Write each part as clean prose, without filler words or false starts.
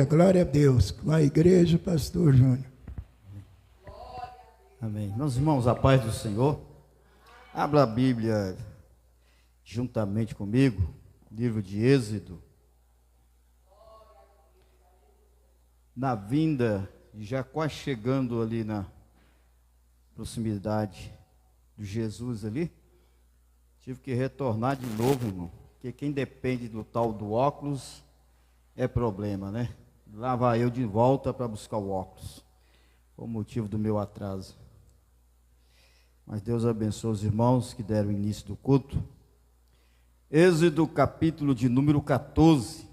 Glória a Deus. Com a igreja, pastor Júnior. Amém. Meus irmãos, a paz do Senhor. Abra a Bíblia juntamente comigo, livro de Êxodo. Na vinda, já quase chegando ali na proximidade de Jesus ali, tive que retornar de novo, irmão. Porque quem depende do tal do óculos é problema, né? Lá vai eu de volta para buscar o óculos. Foi o motivo do meu atraso. Mas Deus abençoe os irmãos que deram início do culto. Êxodo, capítulo de número 14.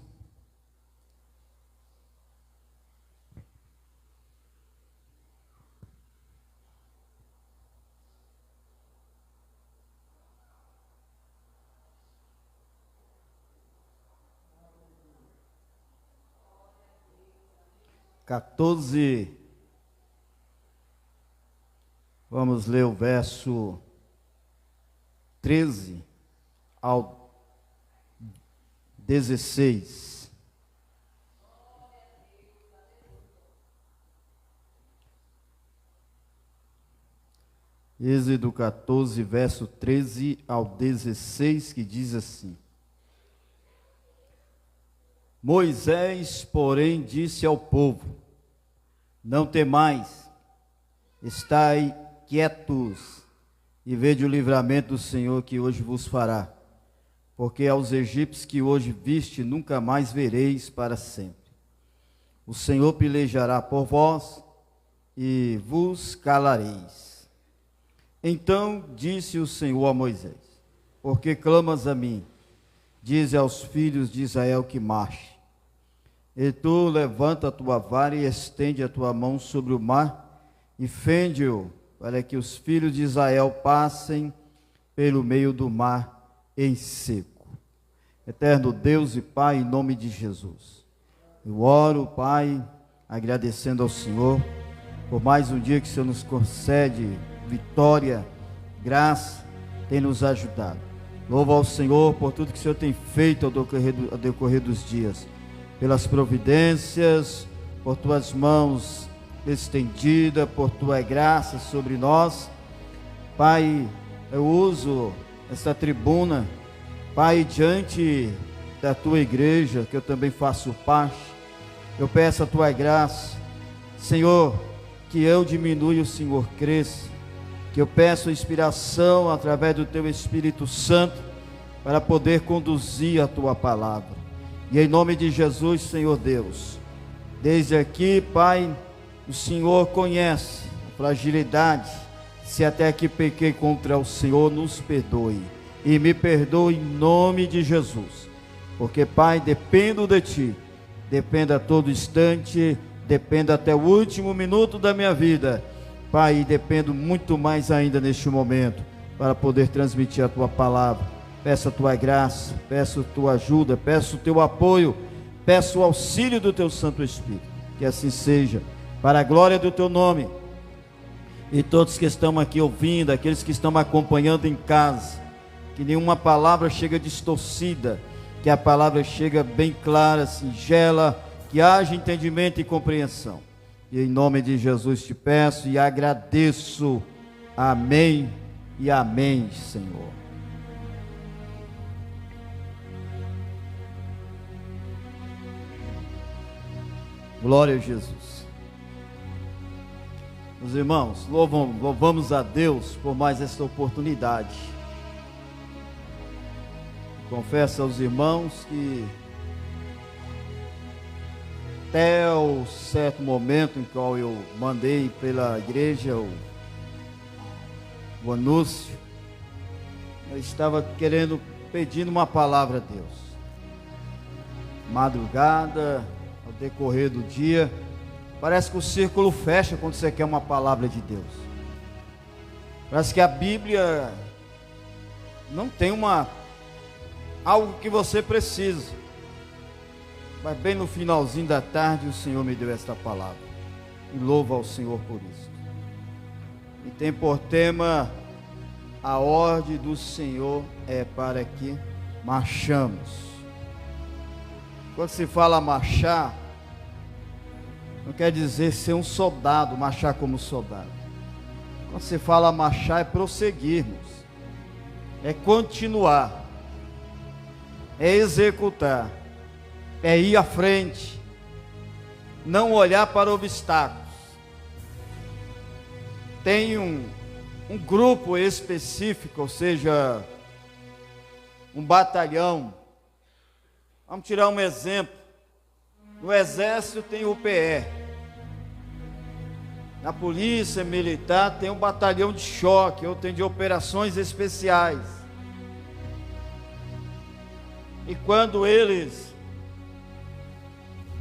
Vamos ler o verso 13 ao 16. Êxodo 14, verso 13 ao 16, que diz assim: Moisés, porém, disse ao povo: Não temais, estai quietos e vede o livramento do Senhor que hoje vos fará, porque aos egípcios que hoje viste nunca mais vereis para sempre. O Senhor pelejará por vós e vos calareis. Então disse o Senhor a Moisés: Por que clamas a mim? Dize aos filhos de Israel que marche. E tu levanta a tua vara e estende a tua mão sobre o mar e fende-o, para que os filhos de Israel passem pelo meio do mar em seco. Eterno Deus e Pai, em nome de Jesus, eu oro, Pai, agradecendo ao Senhor por mais um dia que o Senhor nos concede vitória, graça, tem nos ajudado. Louvo ao Senhor por tudo que o Senhor tem feito ao decorrer dos dias, pelas providências, por tuas mãos estendida, por tua graça sobre nós. Pai, eu uso esta tribuna, Pai, diante da tua igreja, que eu também faço parte. Eu peço a tua graça, Senhor, que eu diminua e o Senhor cresça, que eu peço a inspiração através do teu Espírito Santo, para poder conduzir a tua palavra. E em nome de Jesus, Senhor Deus, desde aqui, Pai, o Senhor conhece a fragilidade. Se até aqui pequei contra o Senhor, nos perdoe. E me perdoe em nome de Jesus. Porque, Pai, dependo de Ti. Dependo a todo instante. Dependo até o último minuto da minha vida. Pai, e dependo muito mais ainda neste momento, para poder transmitir a Tua palavra. Peço a Tua graça, peço a Tua ajuda, peço o Teu apoio, peço o auxílio do Teu Santo Espírito. Que assim seja, para a glória do Teu nome. E todos que estão aqui ouvindo, aqueles que estão acompanhando em casa, que nenhuma palavra chega distorcida, que a palavra chega bem clara, singela, que haja entendimento e compreensão. E em nome de Jesus te peço e agradeço. Amém e amém, Senhor. Glória a Jesus. Meus irmãos, louvamos a Deus por mais esta oportunidade. Confesso aos irmãos que até o certo momento em qual eu mandei pela igreja o anúncio, eu estava pedindo uma palavra a Deus. Madrugada, ao decorrer do dia, parece que o círculo fecha quando você quer uma palavra de Deus. Parece que a Bíblia não tem algo que você precisa. Mas bem no finalzinho da tarde o Senhor me deu esta palavra. E louvo ao Senhor por isso. E tem por tema: a ordem do Senhor é para que marchamos. Quando se fala marchar, não quer dizer ser um soldado, marchar como soldado. Quando se fala marchar, é prosseguirmos, é continuar, é executar, é ir à frente, não olhar para obstáculos. Tem um grupo específico, ou seja, um batalhão. Vamos tirar um exemplo. No exército tem o PE. Na polícia militar tem um batalhão de choque, ou tem de operações especiais. E quando eles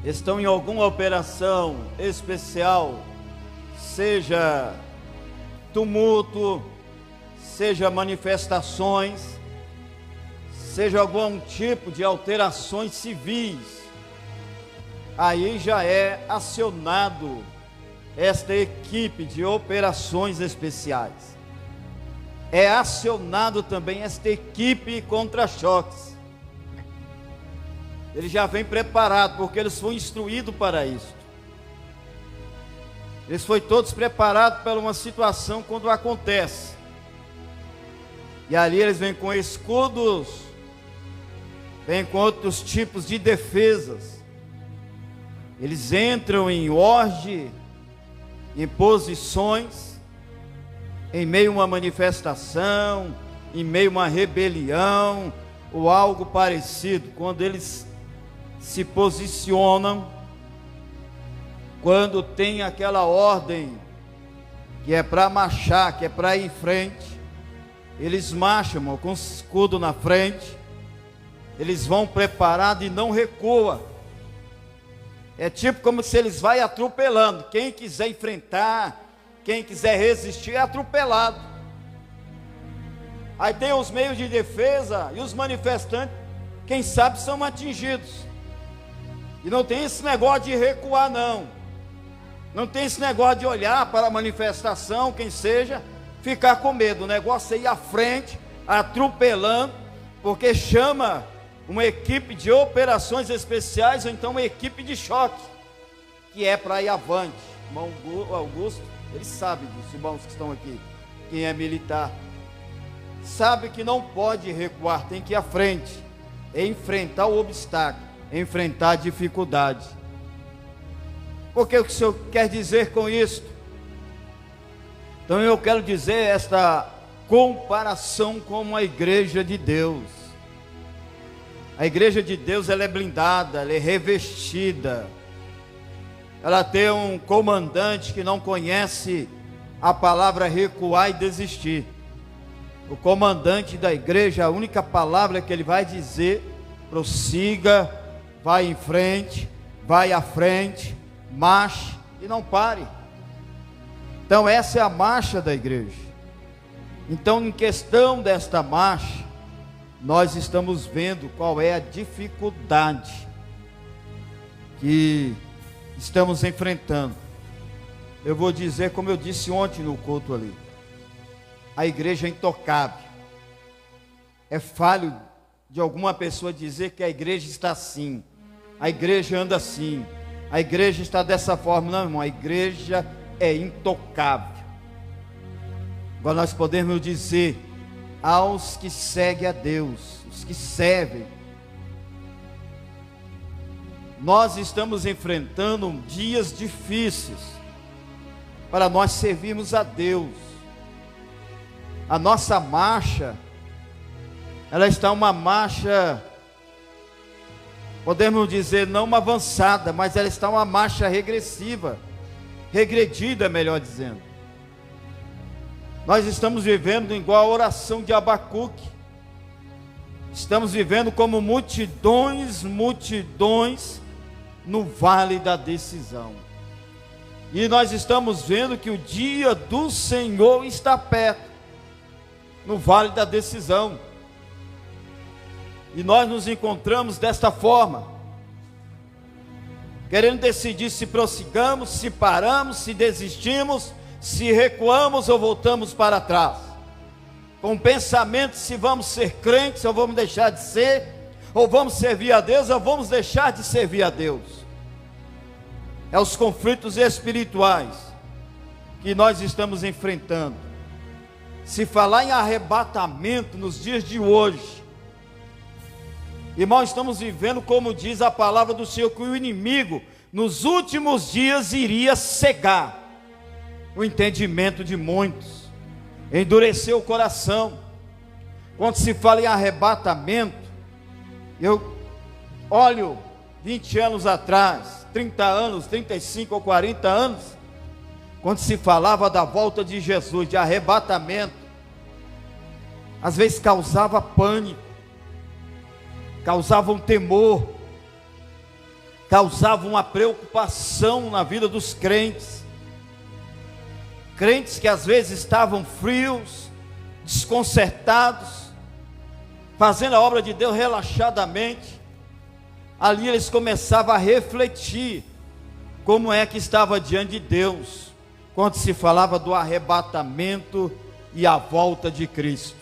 estão em alguma operação especial, seja tumulto, seja manifestações, seja algum tipo de alterações civis, aí já é acionado esta equipe de operações especiais. É acionado também esta equipe contra-choques. Ele já vem preparado, porque eles foram instruídos para isso. Eles foram todos preparados para uma situação quando acontece. E ali eles vêm com escudos, vêm com outros tipos de defesas. Eles entram em ordem, em posições, em meio a uma manifestação, em meio a uma rebelião, ou algo parecido. Quando eles se posicionam, quando tem aquela ordem que é para marchar, que é para ir em frente, eles marcham com o escudo na frente, eles vão preparados e não recuam. É tipo como se eles vão atropelando. Quem quiser enfrentar, quem quiser resistir, é atropelado. Aí tem os meios de defesa e os manifestantes, quem sabe, são atingidos. E não tem esse negócio de recuar, não. Não tem esse negócio de olhar para a manifestação, quem seja, ficar com medo. O negócio é ir à frente, atropelando, porque chama uma equipe de operações especiais, ou então uma equipe de choque, que é para ir avante. Irmão Augusto, ele sabe disso, irmãos que estão aqui, quem é militar, sabe que não pode recuar, tem que ir à frente, enfrentar o obstáculo, enfrentar a dificuldade. Porque o que o Senhor quer dizer com isso? Então eu quero dizer esta comparação com a igreja de Deus. A igreja de Deus, ela é blindada, ela é revestida. Ela tem um comandante que não conhece a palavra recuar e desistir. O comandante da igreja, a única palavra que ele vai dizer: prossiga, vai em frente, vai à frente, marche e não pare. Então essa é a marcha da igreja. Então, em questão desta marcha, nós estamos vendo qual é a dificuldade que estamos enfrentando. Eu vou dizer, como eu disse ontem no culto ali, a igreja é intocável. É falho de alguma pessoa dizer que a igreja está assim, a igreja anda assim, a igreja está dessa forma. Não, irmão, a igreja é intocável. Agora nós podemos dizer aos que seguem a Deus, os que servem, nós estamos enfrentando dias difíceis para nós servirmos a Deus. A nossa marcha, ela está uma marcha, podemos dizer, não uma avançada, mas ela está uma marcha regressiva, regredida, melhor dizendo. Nós estamos vivendo igual a oração de Abacuque. Estamos vivendo como multidões no vale da decisão. E nós estamos vendo que o dia do Senhor está perto, no vale da decisão. E nós nos encontramos desta forma, querendo decidir se prossigamos, se paramos, se desistimos, se recuamos ou voltamos para trás, com o pensamento se vamos ser crentes ou vamos deixar de ser, ou vamos servir a Deus ou vamos deixar de servir a Deus. é os conflitos espirituais que nós estamos enfrentando. Se falar em arrebatamento nos dias de hoje, irmão, estamos vivendo, como diz a palavra do Senhor, que o inimigo nos últimos dias iria cegar o entendimento de muitos, endurecer o coração. Quando se fala em arrebatamento, eu olho 20 anos atrás, 30 anos, 35 ou 40 anos, quando se falava da volta de Jesus, de arrebatamento, às vezes causava pânico, causava um temor, causava uma preocupação na vida dos crentes. Crentes que às vezes estavam frios, desconcertados, fazendo a obra de Deus relaxadamente. Ali eles começavam a refletir como é que estava diante de Deus, quando se falava do arrebatamento e a volta de Cristo.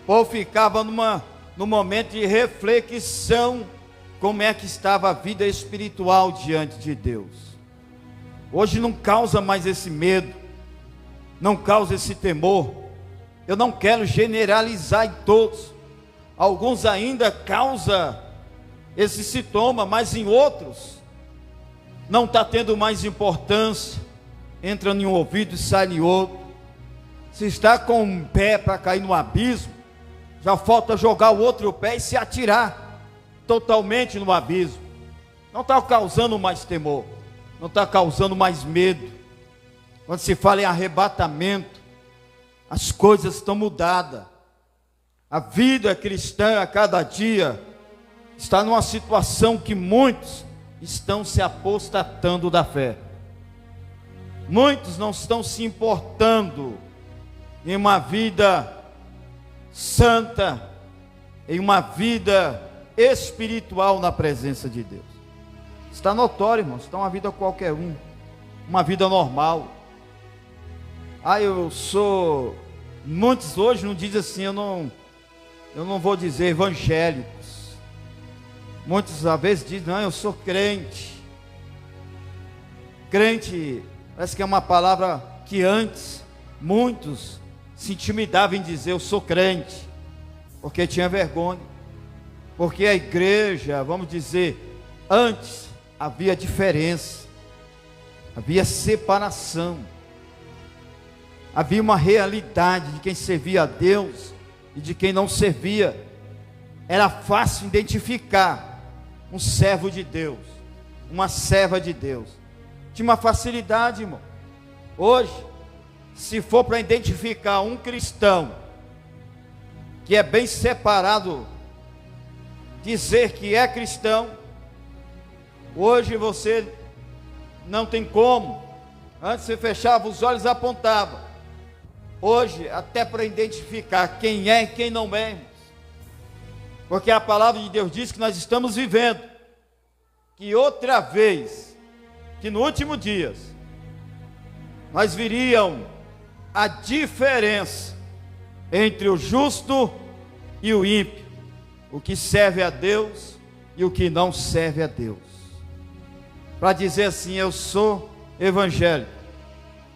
O povo ficava num momento de reflexão, como é que estava a vida espiritual diante de Deus. Hoje não causa mais esse medo, não causa esse temor. Eu não quero generalizar em todos, alguns ainda causa esse sintoma, mas em outros não está tendo mais importância, entra em um ouvido e sai em outro. Se está com um pé para cair no abismo, já falta jogar o outro pé e se atirar totalmente no abismo. Não está causando mais temor, não está causando mais medo. Quando se fala em arrebatamento, as coisas estão mudadas. A vida cristã a cada dia está numa situação que muitos estão se apostatando da fé. Muitos não estão se importando em uma vida santa, em uma vida espiritual na presença de Deus. Está notório, irmãos, está uma vida qualquer uma vida normal. Muitos hoje não dizem assim, eu não vou dizer evangélicos. Muitos às vezes dizem, não, eu sou crente. Crente, parece que é uma palavra que antes muitos se intimidavam em dizer, eu sou crente, porque tinha vergonha. Porque a igreja, vamos dizer, antes havia diferença, havia separação, havia uma realidade de quem servia a Deus e de quem não servia. Era fácil identificar um servo de Deus, uma serva de Deus. Tinha uma facilidade, irmão. Hoje, se for para identificar um cristão que é bem separado, dizer que é cristão, hoje você não tem como. Antes você fechava os olhos e apontava. Hoje, até para identificar quem é e quem não é, porque a palavra de Deus diz que nós estamos vivendo, que outra vez, que no último dias, nós viríamos a diferença entre o justo e o ímpio, o que serve a Deus e o que não serve a Deus. Para dizer assim, eu sou evangélico,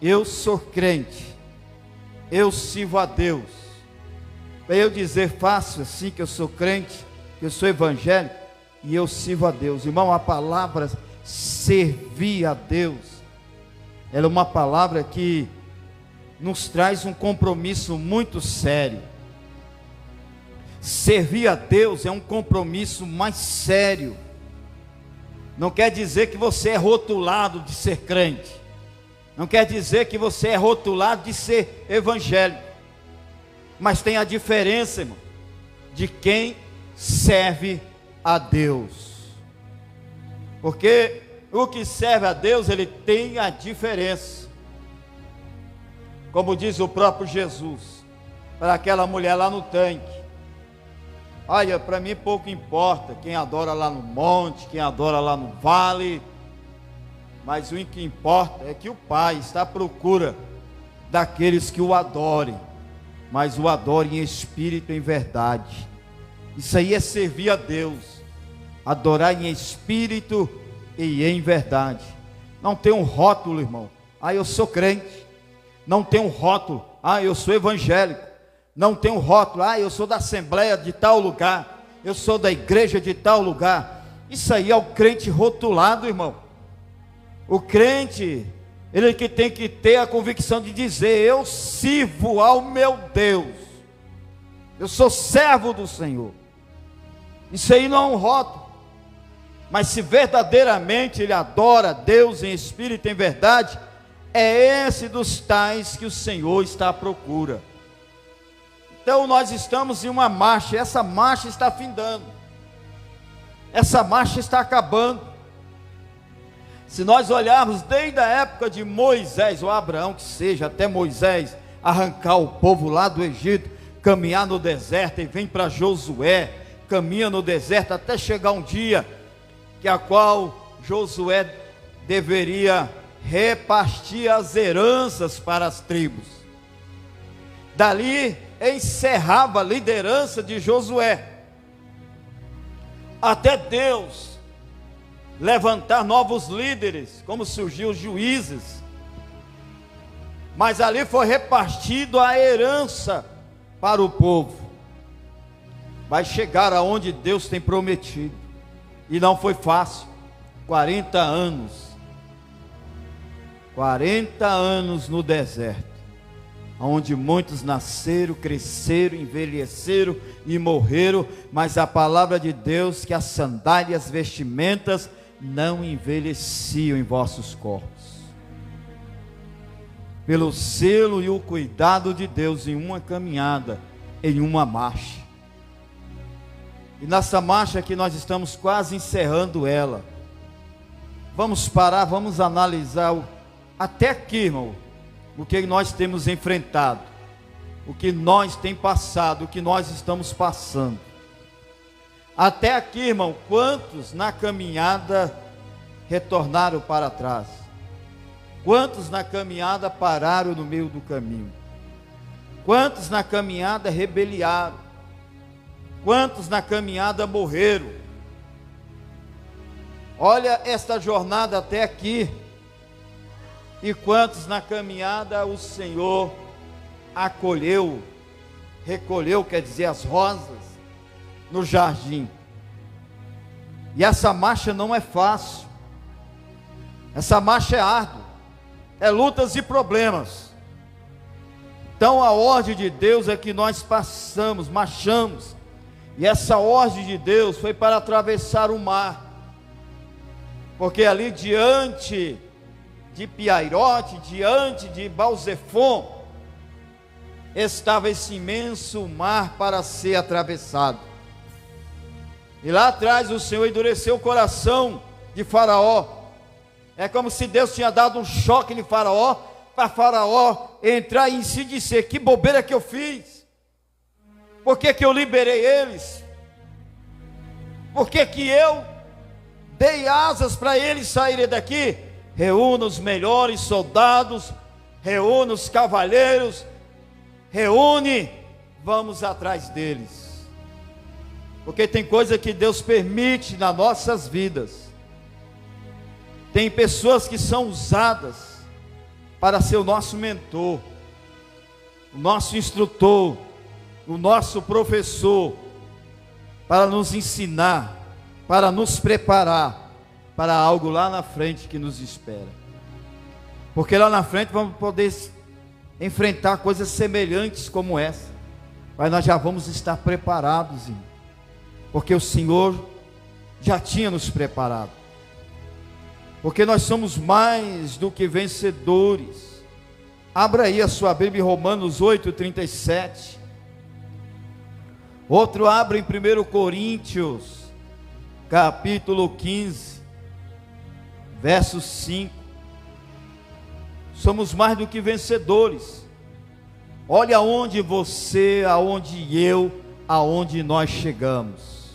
eu sou crente, eu sirvo a Deus. Para eu dizer fácil assim que eu sou crente, que eu sou evangélico e eu sirvo a Deus. Irmão, a palavra servir a Deus, ela é uma palavra que nos traz um compromisso muito sério. Servir a Deus é um compromisso mais sério. Não quer dizer que você é rotulado de ser crente, não quer dizer que você é rotulado de ser evangélico, mas tem a diferença, irmão, de quem serve a Deus. Porque o que serve a Deus, ele tem a diferença. Como diz o próprio Jesus para aquela mulher lá no tanque: olha, para mim pouco importa quem adora lá no monte, quem adora lá no vale, mas o que importa é que o Pai está à procura daqueles que o adorem, mas o adorem em espírito e em verdade. Isso aí é servir a Deus, adorar em espírito e em verdade. Não tem um rótulo, irmão. Ah, eu sou crente. Não tem um rótulo. Ah, eu sou evangélico. Não tem um rótulo. Ah, eu sou da assembleia de tal lugar. Eu sou da igreja de tal lugar. Isso aí é o crente rotulado, irmão. O crente, ele que tem que ter a convicção de dizer: eu sirvo ao meu Deus. Eu sou servo do Senhor. Isso aí não é um rótulo. Mas se verdadeiramente ele adora Deus em espírito e em verdade, é esse dos tais que o Senhor está à procura. Então nós estamos em uma marcha, essa marcha está findando, essa marcha está acabando. Se nós olharmos desde a época de Moisés, ou Abraão que seja, até Moisés arrancar o povo lá do Egito, caminhar no deserto, e vem para Josué, caminha no deserto, até chegar um dia que a qual Josué deveria repartir as heranças para as tribos. Dali encerrava a liderança de Josué, até Deus levantar novos líderes, como surgiu os juízes. Mas ali foi repartido a herança para o povo. Vai chegar aonde Deus tem prometido. E não foi fácil. 40 anos. 40 anos no deserto, onde muitos nasceram, cresceram, envelheceram e morreram, mas a palavra de Deus, que as sandálias e as vestimentas não envelheciam em vossos corpos. Pelo selo e o cuidado de Deus em uma caminhada, em uma marcha. E nessa marcha que nós estamos quase encerrando ela, vamos parar, vamos analisar até aqui, irmão, o que nós temos enfrentado, o que nós temos passado, o que nós estamos passando. Até aqui, irmão, quantos na caminhada retornaram para trás? Quantos na caminhada pararam no meio do caminho? Quantos na caminhada rebeliaram? Quantos na caminhada morreram? Olha esta jornada até aqui. E quantos na caminhada o Senhor acolheu, recolheu, quer dizer, as rosas no jardim. E essa marcha não é fácil. Essa marcha é árdua, é lutas e problemas. Então a ordem de Deus é que nós passamos, marchamos. E essa ordem de Deus foi para atravessar o mar. Porque ali diante de Piairote, diante de Baal-Zefon, estava esse imenso mar para ser atravessado. E lá atrás o Senhor endureceu o coração de Faraó. É como se Deus tinha dado um choque em Faraó, para Faraó entrar em si e dizer: que bobeira que eu fiz. Por que que eu liberei eles? Por que que eu dei asas para eles saírem daqui? Reúna os melhores soldados, reúna os cavaleiros, reúne, vamos atrás deles. Porque tem coisa que Deus permite nas nossas vidas. Tem pessoas que são usadas para ser o nosso mentor, o nosso instrutor, o nosso professor, para nos ensinar, para nos preparar para algo lá na frente que nos espera. Porque lá na frente vamos poder enfrentar coisas semelhantes como essa, mas nós já vamos estar preparados, irmão, porque o Senhor já tinha nos preparado. Porque nós somos mais do que vencedores. Abra aí a sua Bíblia em Romanos 8:37. Outro abre em 1 Coríntios, capítulo 15, verso 5. Somos mais do que vencedores. Olha aonde você, aonde eu, aonde nós chegamos.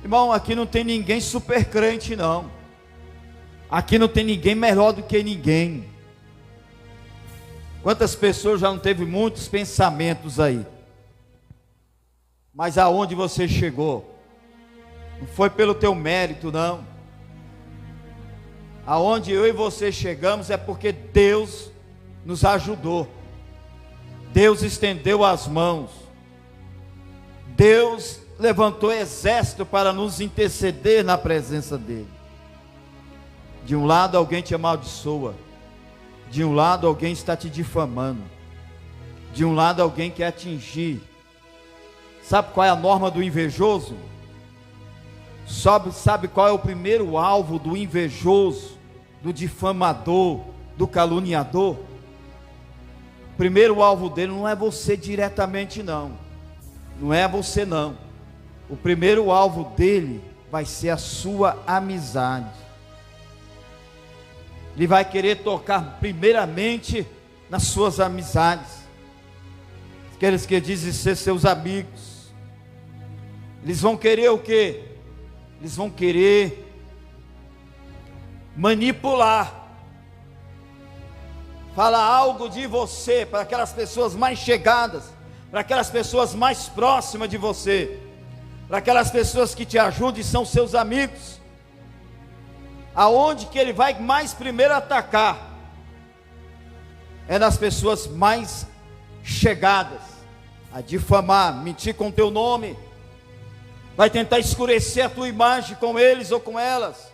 Irmão, aqui não tem ninguém super crente, não. Aqui não tem ninguém melhor do que ninguém. Quantas pessoas já não teve muitos pensamentos aí? Mas aonde você chegou? Não foi pelo teu mérito, não. Aonde eu e você chegamos é porque Deus nos ajudou. Deus estendeu as mãos. Deus levantou exército para nos interceder na presença dele. De um lado alguém te amaldiçoa. De um lado alguém está te difamando. De um lado alguém quer atingir. Sabe qual é a norma do invejoso? Sabe qual é o primeiro alvo do invejoso, do difamador, do caluniador? O primeiro alvo dele não é você diretamente, não. Não é você, não. O primeiro alvo dele vai ser a sua amizade. Ele vai querer tocar primeiramente nas suas amizades. Aqueles que dizem ser seus amigos. Eles vão querer o quê? Eles vão querer manipular. Falar algo de você para aquelas pessoas mais chegadas, para aquelas pessoas mais próximas de você, para aquelas pessoas que te ajudam e são seus amigos. Aonde que ele vai mais primeiro atacar? É nas pessoas mais chegadas, a difamar, mentir com teu nome, vai tentar escurecer a tua imagem com eles ou com elas,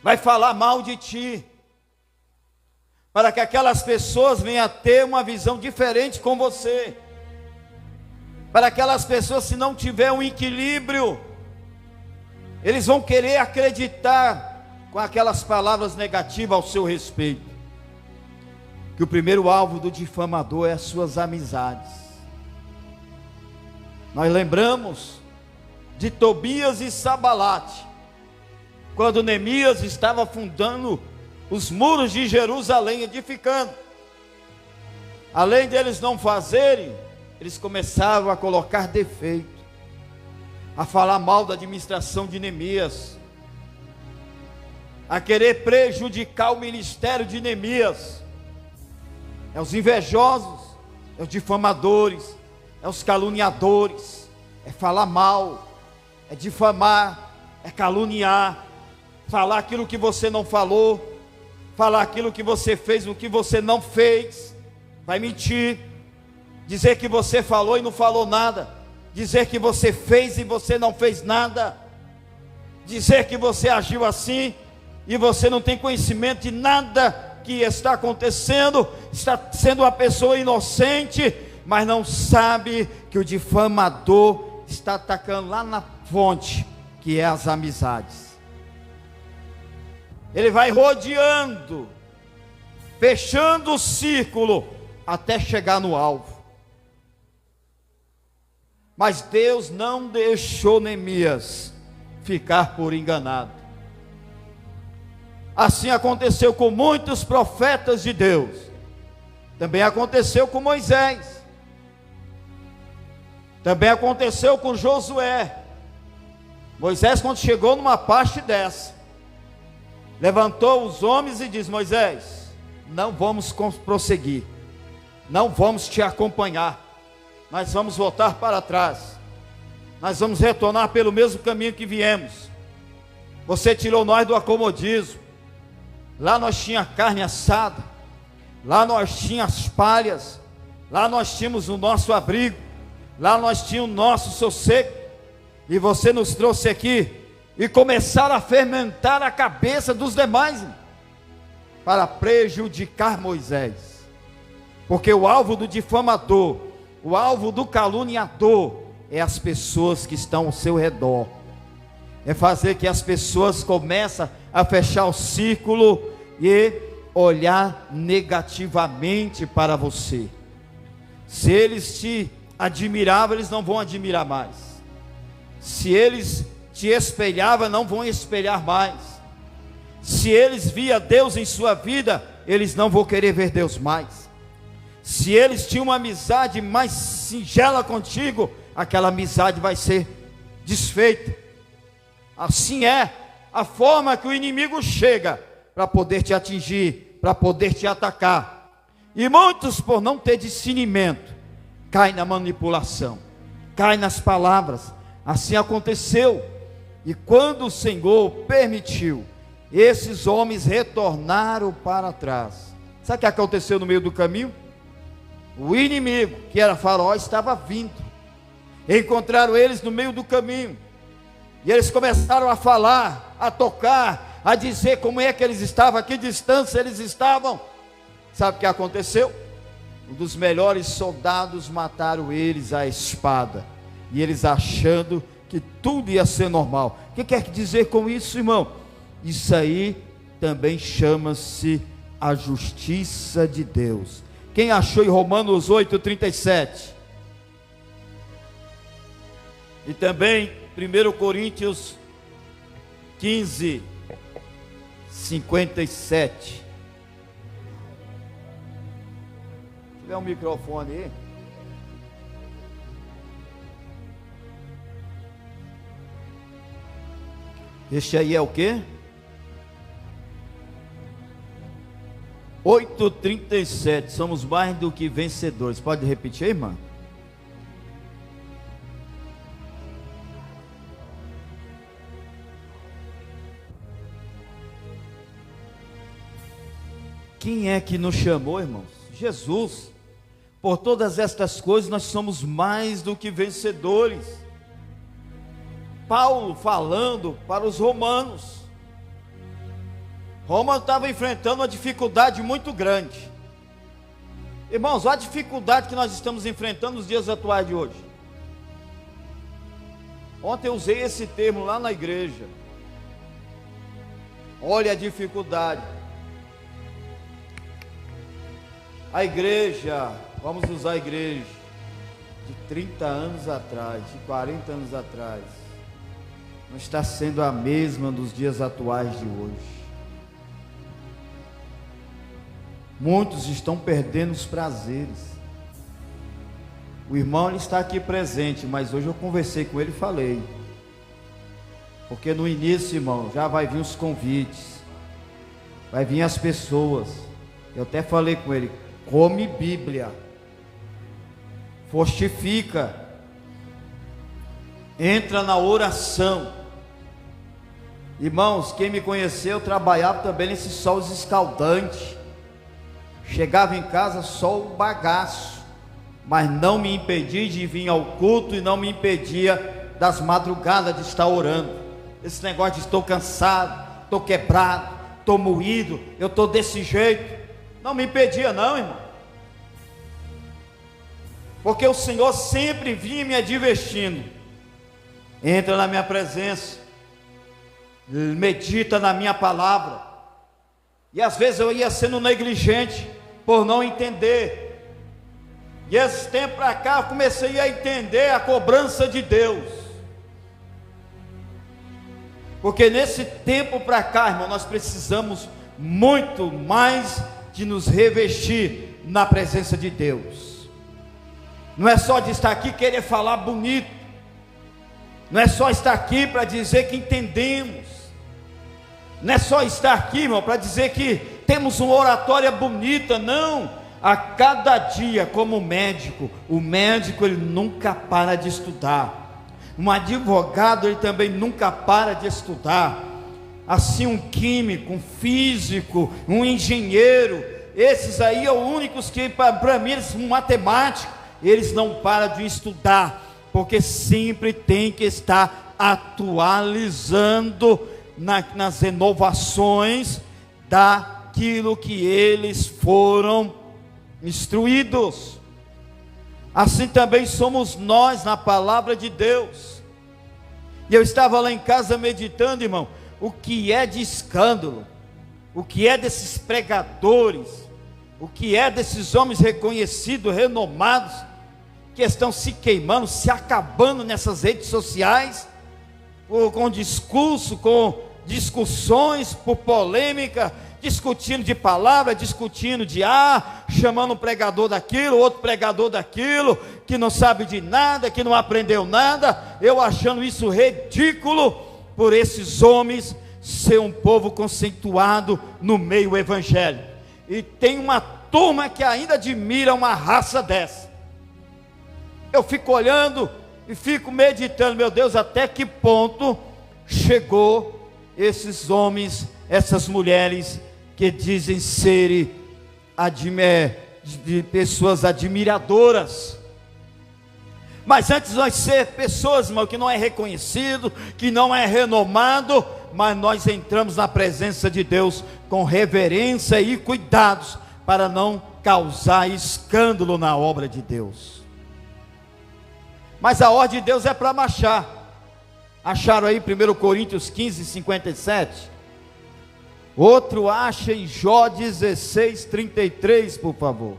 vai falar mal de ti, para que aquelas pessoas venham a ter uma visão diferente com você, para aquelas pessoas, se não tiver um equilíbrio, eles vão querer acreditar com aquelas palavras negativas ao seu respeito, que o primeiro alvo do difamador é as suas amizades. Nós lembramos de Tobias e Sabalate, quando Neemias estava fundando os muros de Jerusalém, edificando. Além deles não fazerem, eles começaram a colocar defeito, a falar mal da administração de Neemias, a querer prejudicar o ministério de Neemias. É os invejosos, é os difamadores, é os caluniadores, é falar mal, é difamar, é caluniar, falar aquilo que você não falou, falar aquilo que você fez, o que você não fez, vai mentir, dizer que você falou e não falou nada, dizer que você fez e você não fez nada, dizer que você agiu assim e você não tem conhecimento de nada que está acontecendo, está sendo uma pessoa inocente, mas não sabe que o difamador está atacando lá na fonte, que é as amizades. Ele vai rodeando, fechando o círculo, até chegar no alvo. Mas Deus não deixou Neemias ficar por enganado. Assim aconteceu com muitos profetas de Deus, também aconteceu com Moisés, também aconteceu com Josué. Moisés, quando chegou numa parte dessa, levantou os homens e disse: Moisés, não vamos prosseguir, não vamos te acompanhar, nós vamos voltar para trás, nós vamos retornar pelo mesmo caminho que viemos. Você tirou nós do acomodismo, lá nós tínhamos carne assada, lá nós tínhamos palhas, lá nós tínhamos o nosso abrigo, lá nós tínhamos o nosso sossego, e você nos trouxe aqui e começaram a fermentar a cabeça dos demais para prejudicar Moisés, porque o alvo do difamador, o alvo do caluniador é as pessoas que estão ao seu redor, é fazer que as pessoas comecem a fechar o círculo e olhar negativamente para você. Se eles te admiravam, eles não vão admirar mais. Se eles te espelhavam, não vão espelhar mais. Se eles via Deus em sua vida, eles não vão querer ver Deus mais. Se eles tinham uma amizade mais singela contigo, aquela amizade vai ser desfeita. Assim é a forma que o inimigo chega para poder te atingir, para poder te atacar. E muitos, por não ter discernimento, caem na manipulação, caem nas palavras. Assim aconteceu E quando o Senhor permitiu, esses homens retornaram para trás. Sabe o que aconteceu no meio do caminho? O inimigo, que era Faraó, estava vindo. Encontraram eles no meio do caminho. E eles começaram a falar, a tocar, a dizer como é que eles estavam, a que distância eles estavam. Sabe o que aconteceu? Um dos melhores soldados mataram eles à espada. E eles achando que tudo ia ser normal. O que quer dizer com isso, irmão? Isso aí também chama-se a justiça de Deus. Quem achou em Romanos 8:37? E também 1 Coríntios 15:57. Se tiver um microfone aí. Este aí é o quê? 8:37. Somos mais do que vencedores. Pode repetir aí, irmã? Quem é que nos chamou, irmãos? Jesus. Por todas estas coisas nós somos mais do que vencedores. Paulo falando para os romanos. Roma estava enfrentando uma dificuldade muito grande. Irmãos, olha a dificuldade que nós estamos enfrentando nos dias atuais de hoje. Ontem eu usei esse termo lá na igreja. Olha a dificuldade. A igreja, vamos usar a igreja de 30 anos atrás, de 40 anos atrás, não está sendo a mesma dos dias atuais de hoje. Muitos estão perdendo os prazeres. O irmão ele está aqui presente, mas hoje eu conversei com ele e falei. Porque no início, irmão, já vai vir os convites, vai vir as pessoas. Eu até falei com ele: come Bíblia, fortifica, entra na oração. Irmãos, quem me conheceu, trabalhava também nesse sol escaldante. Chegava em casa só o bagaço, mas não me impedia de vir ao culto e não me impedia das madrugadas de estar orando. Esse negócio de estou cansado, estou quebrado, estou moído, eu estou desse jeito, não me impedia não, irmão. Porque o Senhor sempre vinha me advertindo: entra na minha presença, medita na minha palavra. E às vezes eu ia sendo negligente por não entender. E esse tempo para cá eu comecei a entender a cobrança de Deus. Porque nesse tempo para cá, irmão, nós precisamos muito mais de nos revestir na presença de Deus. Não é só de estar aqui querer falar bonito. Não é só estar aqui para dizer que entendemos. Não é só estar aqui, irmão, para dizer que temos uma oratória bonita. Não. A cada dia, como médico, o médico ele nunca para de estudar. Um advogado ele também nunca para de estudar. Assim um químico, um físico, um engenheiro, esses aí são os únicos que para mim eles são matemáticos. Eles não param de estudar, porque sempre tem que estar atualizando nas inovações daquilo que eles foram instruídos. Assim também somos nós na palavra de Deus. E eu estava lá em casa meditando, irmão, o que é de escândalo, o que é desses pregadores, o que é desses homens reconhecidos, renomados, que estão se queimando, se acabando nessas redes sociais, com discurso, com discussões, por polêmica, discutindo de palavra, discutindo de chamando um pregador daquilo, outro pregador daquilo, que não sabe de nada, que não aprendeu nada. Eu achando isso ridículo, por esses homens ser um povo conceituado no meio evangélico. E tem uma turma que ainda admira uma raça dessa. Eu fico olhando e fico meditando, meu Deus, até que ponto chegou esses homens, essas mulheres que dizem serem de pessoas admiradoras. Mas antes de nós ser pessoas, irmão, que não é reconhecido, que não é renomado, mas nós entramos na presença de Deus com reverência e cuidados, para não causar escândalo na obra de Deus. Mas a ordem de Deus é para marchar. Acharam aí 1 Coríntios 15, 57? Outro acha em Jó 16, 33, por favor.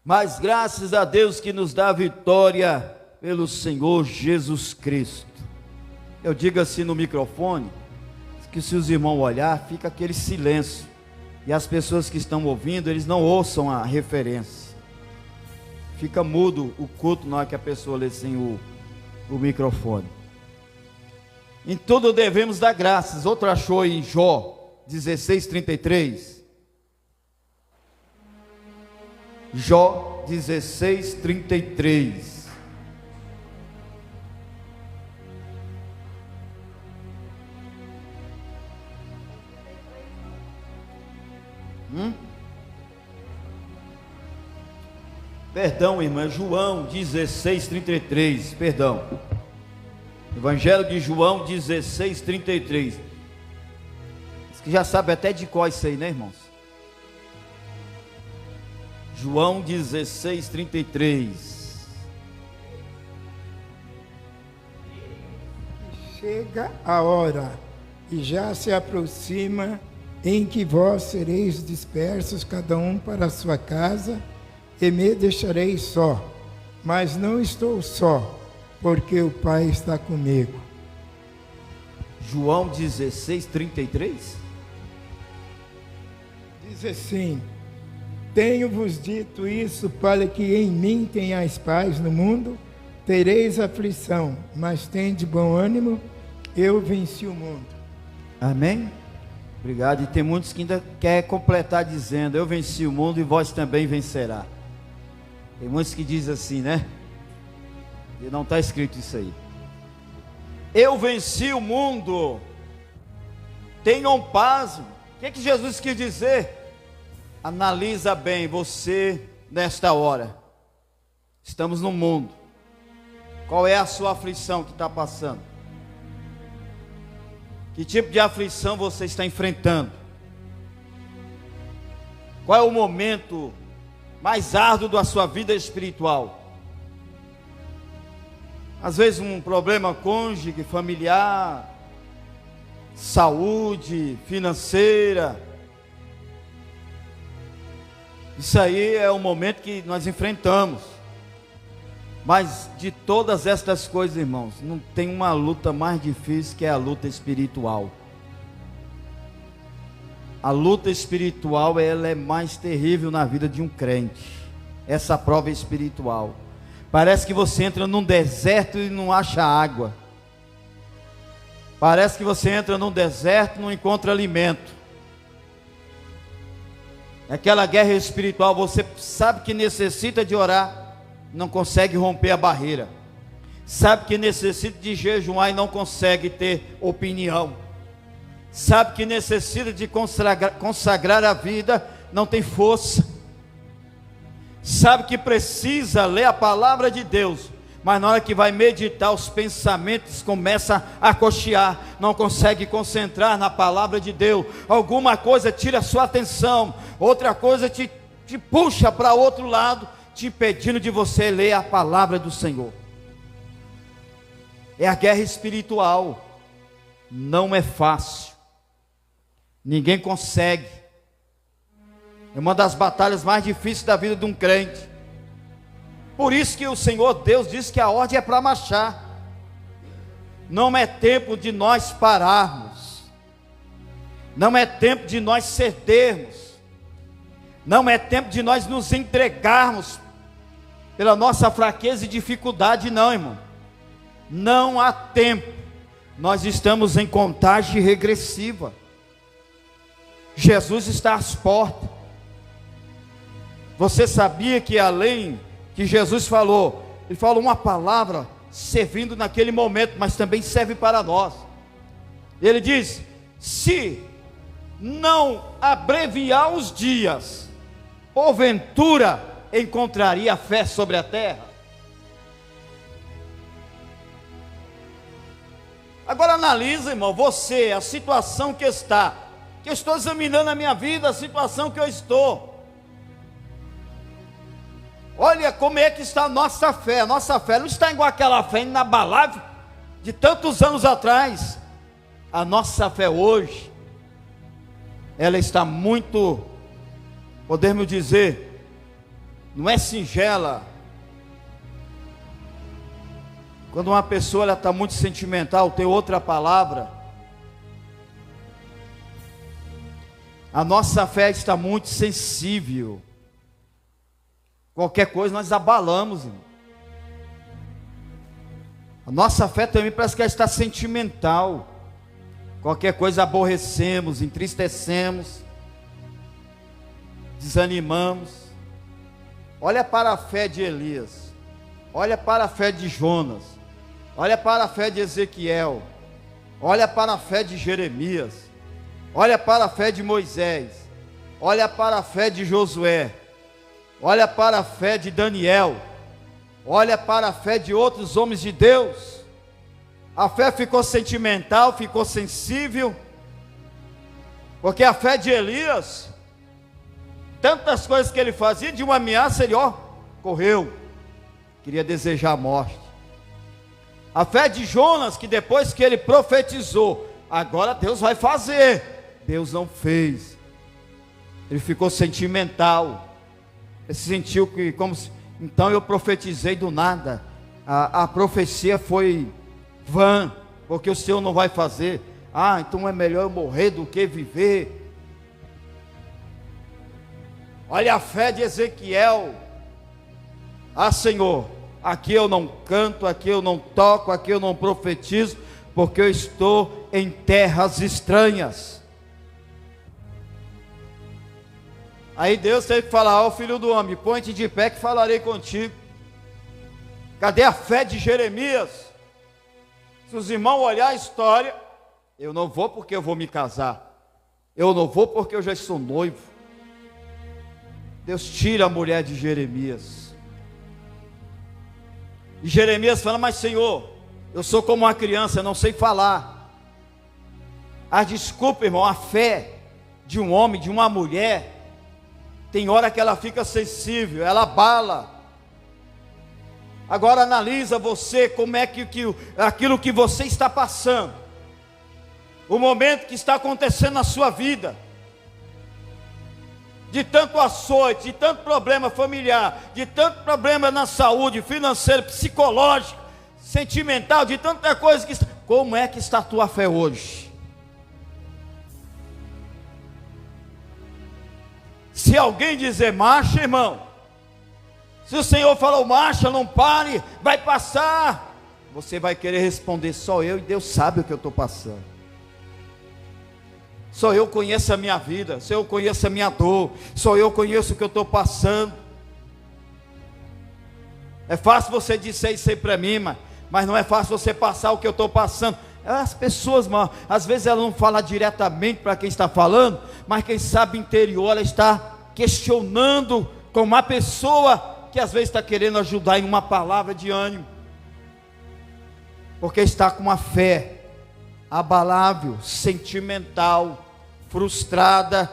Mas graças a Deus que nos dá vitória pelo Senhor Jesus Cristo. Eu digo assim no microfone, que se os irmãos olhar, fica aquele silêncio, e as pessoas que estão ouvindo, eles não ouçam a referência, fica mudo o culto na hora que a pessoa lê sem o microfone. Em tudo devemos dar graças. Outro achou em Jó 16, 33. Jó 16, 33. Perdão, irmã, João 16, 33. Perdão. Evangelho de João 16, 33. Diz que já sabe até de qual isso aí, né, irmãos? João 16, 33. Chega a hora, e já se aproxima, em que vós sereis dispersos, cada um para a sua casa, e me deixareis só. Mas não estou só, porque o Pai está comigo. João 16, 33? Diz assim: tenho-vos dito isso para que em mim tenhais paz no mundo, tereis aflição, mas tende bom ânimo, eu venci o mundo. Amém? Obrigado. E tem muitos que ainda querem completar dizendo: eu venci o mundo e vós também vencerá. Tem muitos que dizem assim, né? E não está escrito isso aí. Eu venci o mundo. Tenham paz. O que Jesus quis dizer? Analisa bem você nesta hora. Estamos no mundo. Qual é a sua aflição que está passando? Que tipo de aflição você está enfrentando? Qual é o momento mais árduo da sua vida espiritual? Às vezes um problema cônjuge, familiar, saúde, financeira. Isso aí é o momento que nós enfrentamos. Mas de todas estas coisas, irmãos, não tem uma luta mais difícil que é a luta espiritual. A luta espiritual, ela é mais terrível na vida de um crente. Essa prova espiritual. Parece que você entra num deserto e não acha água. Parece que você entra num deserto e não encontra alimento. Aquela guerra espiritual, você sabe que necessita de orar, não consegue romper a barreira. Sabe que necessita de jejuar e não consegue ter opinião. Sabe que necessita de consagrar a vida, não tem força. Sabe que precisa ler a palavra de Deus, mas na hora que vai meditar, os pensamentos começam a cochear, não consegue concentrar na palavra de Deus. Alguma coisa tira a sua atenção, outra coisa te puxa para outro lado, te impedindo de você ler a palavra do Senhor. É a guerra espiritual. Não é fácil. Ninguém consegue. É uma das batalhas mais difíceis da vida de um crente. Por isso que o Senhor Deus diz que a ordem é para marchar. Não é tempo de nós pararmos. Não é tempo de nós cedermos. Não é tempo de nós nos entregarmos pela nossa fraqueza e dificuldade, não, irmão. Não há tempo. Nós estamos em contagem regressiva. Jesus está às portas. Você sabia que além que Jesus falou, ele falou uma palavra servindo naquele momento, mas também serve para nós. Ele diz: se não abreviar os dias, porventura encontraria fé sobre a terra. Agora analisa, irmão, você, a situação que está, que eu estou examinando a minha vida, a situação que eu estou. Olha como é que está a nossa fé não está igual aquela fé inabalável de tantos anos atrás. A nossa fé hoje, ela está muito, podemos dizer, não é singela. Quando uma pessoa ela está muito sentimental, tem outra palavra. A nossa fé está muito sensível. Qualquer coisa nós abalamos, irmão. A nossa fé também parece que ela está sentimental. Qualquer coisa aborrecemos, entristecemos, desanimamos. Olha para a fé de Elias, olha para a fé de Jonas, olha para a fé de Ezequiel, olha para a fé de Jeremias, olha para a fé de Moisés, olha para a fé de Josué, olha para a fé de Daniel, olha para a fé de outros homens de Deus. A fé ficou sentimental, ficou sensível, porque a fé de Elias, tantas coisas que ele fazia, de uma ameaça ele correu, queria desejar a morte. A fé de Jonas, que depois que ele profetizou, agora Deus vai fazer, Deus não fez. Ele ficou sentimental, ele se sentiu que como se, então eu profetizei do nada, a profecia foi vã, porque o Senhor não vai fazer. Então é melhor eu morrer do que viver. Olha a fé de Ezequiel. Senhor, aqui eu não canto, aqui eu não toco, aqui eu não profetizo, porque eu estou em terras estranhas. Aí Deus teve que falar: filho do homem, põe-te de pé que falarei contigo. Cadê a fé de Jeremias? Se os irmãos olharem a história, eu não vou porque eu vou me casar, eu não vou porque eu já sou noivo. Deus tira a mulher de Jeremias, e Jeremias fala: mas Senhor, eu sou como uma criança, eu não sei falar. Desculpa, irmão, a fé de um homem, de uma mulher, tem hora que ela fica sensível, ela abala. Agora analisa você, como é que aquilo que você está passando, o momento que está acontecendo na sua vida, de tanto açoite, de tanto problema familiar, de tanto problema na saúde, financeiro, psicológico, sentimental, de tanta coisa que como é que está a tua fé hoje? Se alguém dizer marcha, irmão, se o Senhor falou marcha, não pare, vai passar, você vai querer responder: só eu e Deus sabe o que eu estou passando, só eu conheço a minha vida, só eu conheço a minha dor, só eu conheço o que eu estou passando. É fácil você dizer isso aí para mim, mas não é fácil você passar o que eu estou passando. As pessoas, às vezes ela não fala diretamente para quem está falando, mas quem sabe interior ela está questionando com uma pessoa que às vezes está querendo ajudar em uma palavra de ânimo, porque está com uma fé abalável, sentimental, frustrada.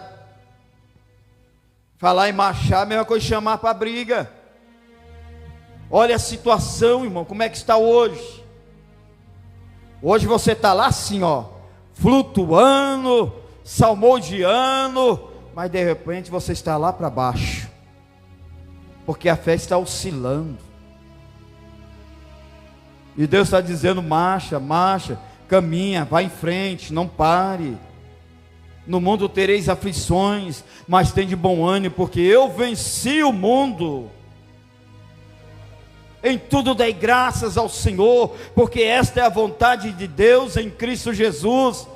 Falar em marchar, a mesma coisa chamar para briga. Olha a situação, irmão, como é que está hoje? Hoje você está lá assim, flutuando, salmodiando, mas de repente você está lá para baixo, porque a fé está oscilando. E Deus está dizendo: marcha, marcha, caminha, vai em frente, não pare. No mundo tereis aflições, mas tem de bom ânimo, porque eu venci o mundo. Em tudo dai graças ao Senhor, porque esta é a vontade de Deus em Cristo Jesus.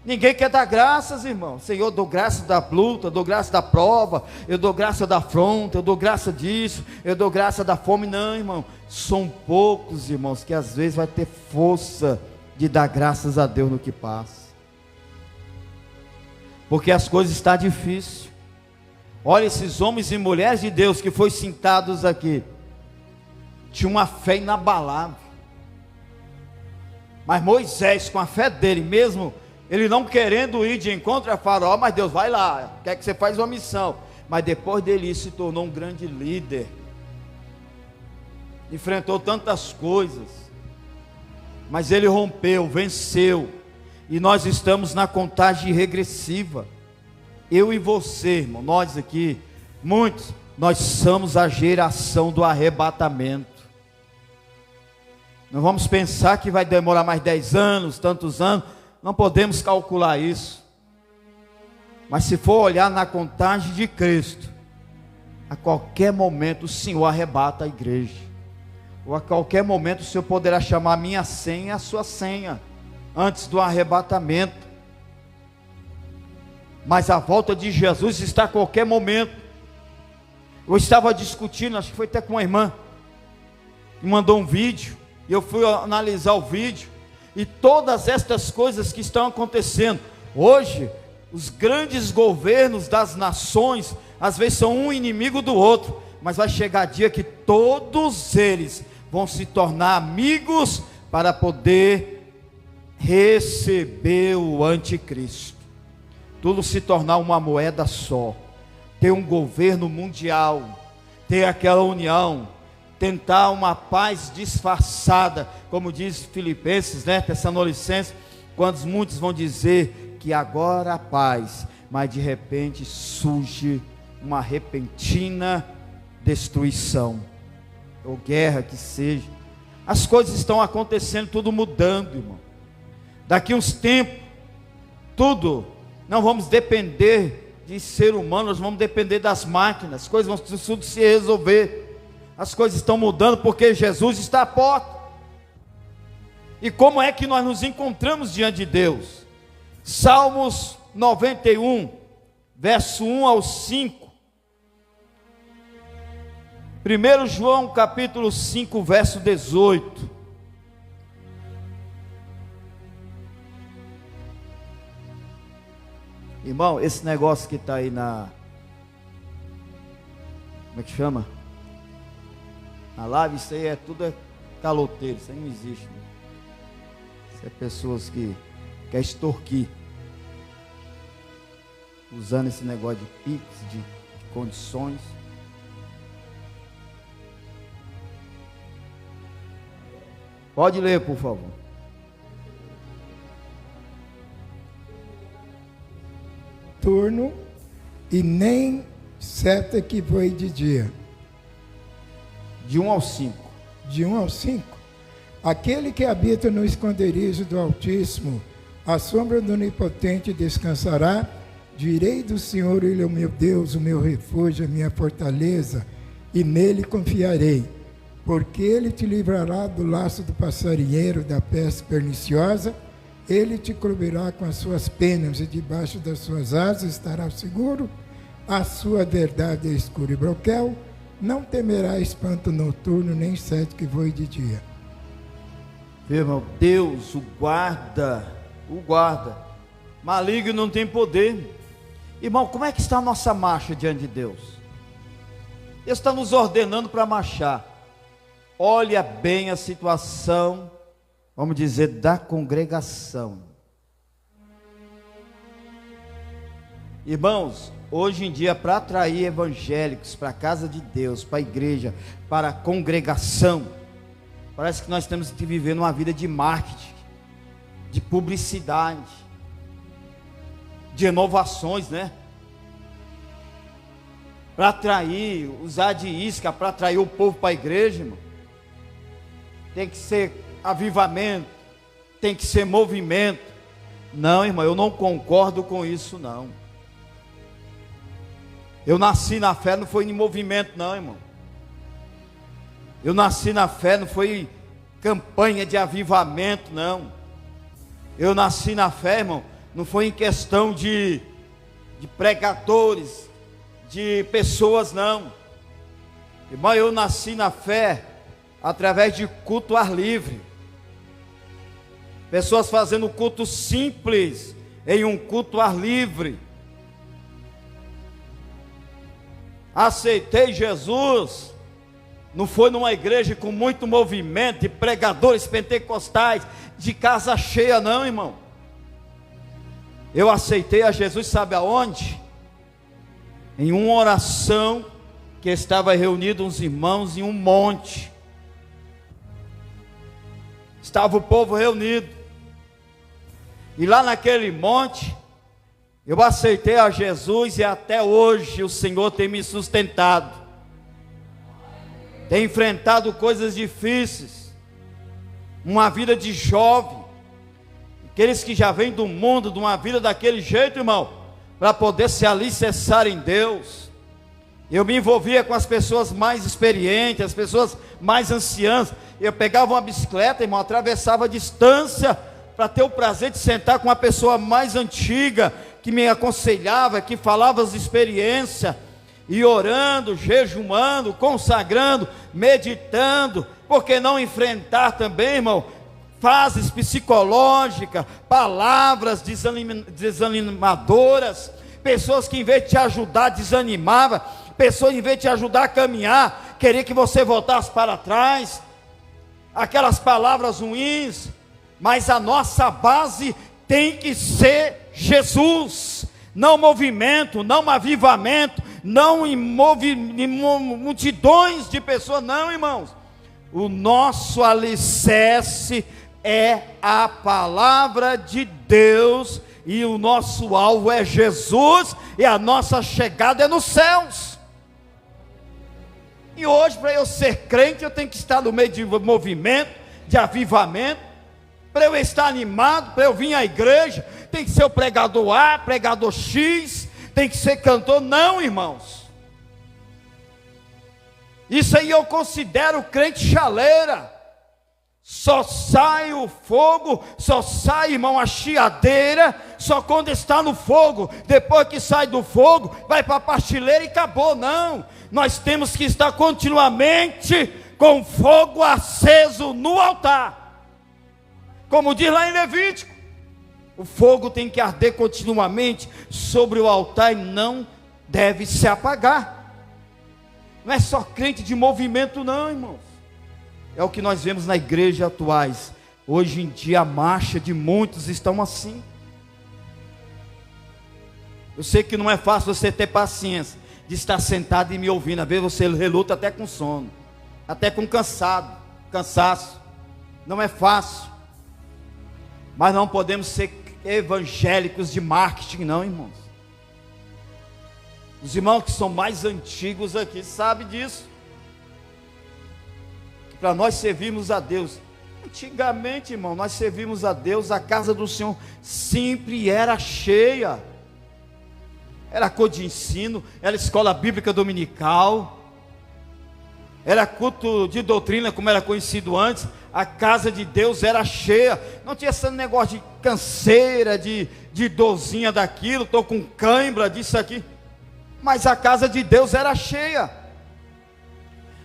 Ninguém quer dar graças, irmão. Senhor, eu dou graça da luta, eu dou graça da prova, eu dou graça da afronta, eu dou graça disso, eu dou graça da fome. Não, irmão, são poucos, irmãos, que às vezes vai ter força de dar graças a Deus no que passa, porque as coisas estão difíceis. Olha, esses homens e mulheres de Deus que foram sentados aqui, tinham uma fé inabalável, mas Moisés, com a fé dele mesmo, ele não querendo ir de encontro a Faraó, mas Deus, vai lá, quer que você faça uma missão. Mas depois dele se tornou um grande líder, enfrentou tantas coisas, mas ele rompeu, venceu, e nós estamos na contagem regressiva. Eu e você, irmão, nós aqui, muitos, nós somos a geração do arrebatamento. Não vamos pensar que vai demorar mais 10 anos, tantos anos. Não podemos calcular isso. Mas se for olhar na contagem de Cristo, a qualquer momento o Senhor arrebata a igreja, ou a qualquer momento o Senhor poderá chamar a minha senha e a sua senha, antes do arrebatamento. Mas a volta de Jesus está a qualquer momento. Eu estava discutindo, acho que foi até com uma irmã, que mandou um vídeo, e eu fui analisar o vídeo, e todas estas coisas que estão acontecendo hoje, os grandes governos das nações, às vezes são um inimigo do outro, mas vai chegar dia que todos eles vão se tornar amigos para poder receber o anticristo, tudo se tornar uma moeda só, ter um governo mundial, ter aquela união, tentar uma paz disfarçada, como diz Filipenses, Tessalonicenses, quando muitos vão dizer que agora a paz, mas de repente surge uma repentina destruição, ou guerra que seja. As coisas estão acontecendo, tudo mudando, irmão. Daqui uns tempos, tudo, não vamos depender de ser humano, nós vamos depender das máquinas, as coisas vão tudo se resolver. As coisas estão mudando porque Jesus está à porta. E como é que nós nos encontramos diante de Deus? Salmos 91, verso 1 ao 5. 1 João capítulo 5, verso 18. Irmão, esse negócio que está aí na... Como é que chama? Na live, isso aí tudo caloteiro, isso aí não existe, né? Isso é pessoas que querem extorquir, usando esse negócio de pix, de condições. Pode ler, por favor. Turno e nem seta que voe de dia. De 1 ao 5. De 1 ao 5. Aquele que habita no esconderijo do Altíssimo, à sombra do Onipotente descansará. Direi do Senhor, Ele é o meu Deus, o meu refúgio, a minha fortaleza, e nele confiarei. Porque Ele te livrará do laço do passarinheiro, da peste perniciosa. Ele te cobrirá com as suas penas, e debaixo das suas asas estará seguro. A sua verdade é escuro e broquel. Não temerá espanto noturno, nem sete que voe de dia. Irmão, Deus o guarda. Maligno não tem poder. Irmão, como é que está a nossa marcha diante de Deus? Deus está nos ordenando para marchar. Olha bem a situação, vamos dizer, da congregação. Irmãos, hoje em dia, para atrair evangélicos para a casa de Deus, para a igreja, para a congregação, parece que nós temos que viver numa vida de marketing, de publicidade, de inovações, né? Para atrair, usar de isca, para atrair o povo para a igreja, irmão. Tem que ser avivamento, tem que ser movimento. Não, irmão, eu não concordo com isso, não. Eu nasci na fé, não foi em movimento, não, irmão. Eu nasci na fé, não foi campanha de avivamento, não. Eu nasci na fé, irmão, não foi em questão de pregadores, de pessoas, não. Irmão, eu nasci na fé através de culto ao ar livre. Pessoas fazendo culto simples em um culto ao ar livre. Aceitei Jesus, não foi numa igreja com muito movimento, de pregadores pentecostais, de casa cheia, não, irmão. Eu aceitei a Jesus, sabe aonde? Em uma oração, que estava reunido uns irmãos em um monte. Estava o povo reunido. E lá naquele monte, eu aceitei a Jesus e até hoje o Senhor tem me sustentado. Tem enfrentado coisas difíceis. Uma vida de jovem. Aqueles que já vêm do mundo, de uma vida daquele jeito, irmão, para poder se alicerçar em Deus. Eu me envolvia com as pessoas mais experientes, as pessoas mais anciãs. Eu pegava uma bicicleta, irmão, atravessava a distância para ter o prazer de sentar com uma pessoa mais antiga, que me aconselhava, que falava as experiências, e orando, jejuando, consagrando, meditando. Por que não enfrentar também, irmão, fases psicológicas, palavras desanimadoras, pessoas que em vez de te ajudar, desanimava, pessoas em vez de te ajudar a caminhar, queria que você voltasse para trás, aquelas palavras ruins. Mas a nossa base tem que ser Jesus, não movimento, não avivamento, não em multidões de pessoas, não, irmãos. O nosso alicerce é a palavra de Deus, e o nosso alvo é Jesus, e a nossa chegada é nos céus. E hoje, para eu ser crente, eu tenho que estar no meio de movimento, de avivamento. Para eu estar animado, para eu vir à igreja, tem que ser o pregador A, pregador X, tem que ser cantor. Não, irmãos. Isso aí eu considero crente chaleira. Só sai o fogo, só sai, irmão, a chiadeira, só quando está no fogo. Depois que sai do fogo, vai para a partilheira e acabou. Não, nós temos que estar continuamente com fogo aceso no altar. Como diz lá em Levítico, o fogo tem que arder continuamente sobre o altar e não deve se apagar. Não é só crente de movimento, não, irmãos. É o que nós vemos na igreja atuais. Hoje em dia a marcha de muitos estão assim. Eu sei que não é fácil você ter paciência de estar sentado e me ouvindo. Às vezes você reluta até com sono, até com cansaço. Não é fácil. Mas não podemos ser evangélicos de marketing, não, irmãos. Os irmãos que são mais antigos aqui sabem disso. Que para nós servirmos a Deus, antigamente, irmão, nós servimos a Deus, a casa do Senhor sempre era cheia. Era cor de ensino, era escola bíblica dominical, era culto de doutrina, como era conhecido antes. A casa de Deus era cheia, não tinha esse negócio de canseira, de dorzinha daquilo, estou com cãibra disso aqui, mas a casa de Deus era cheia.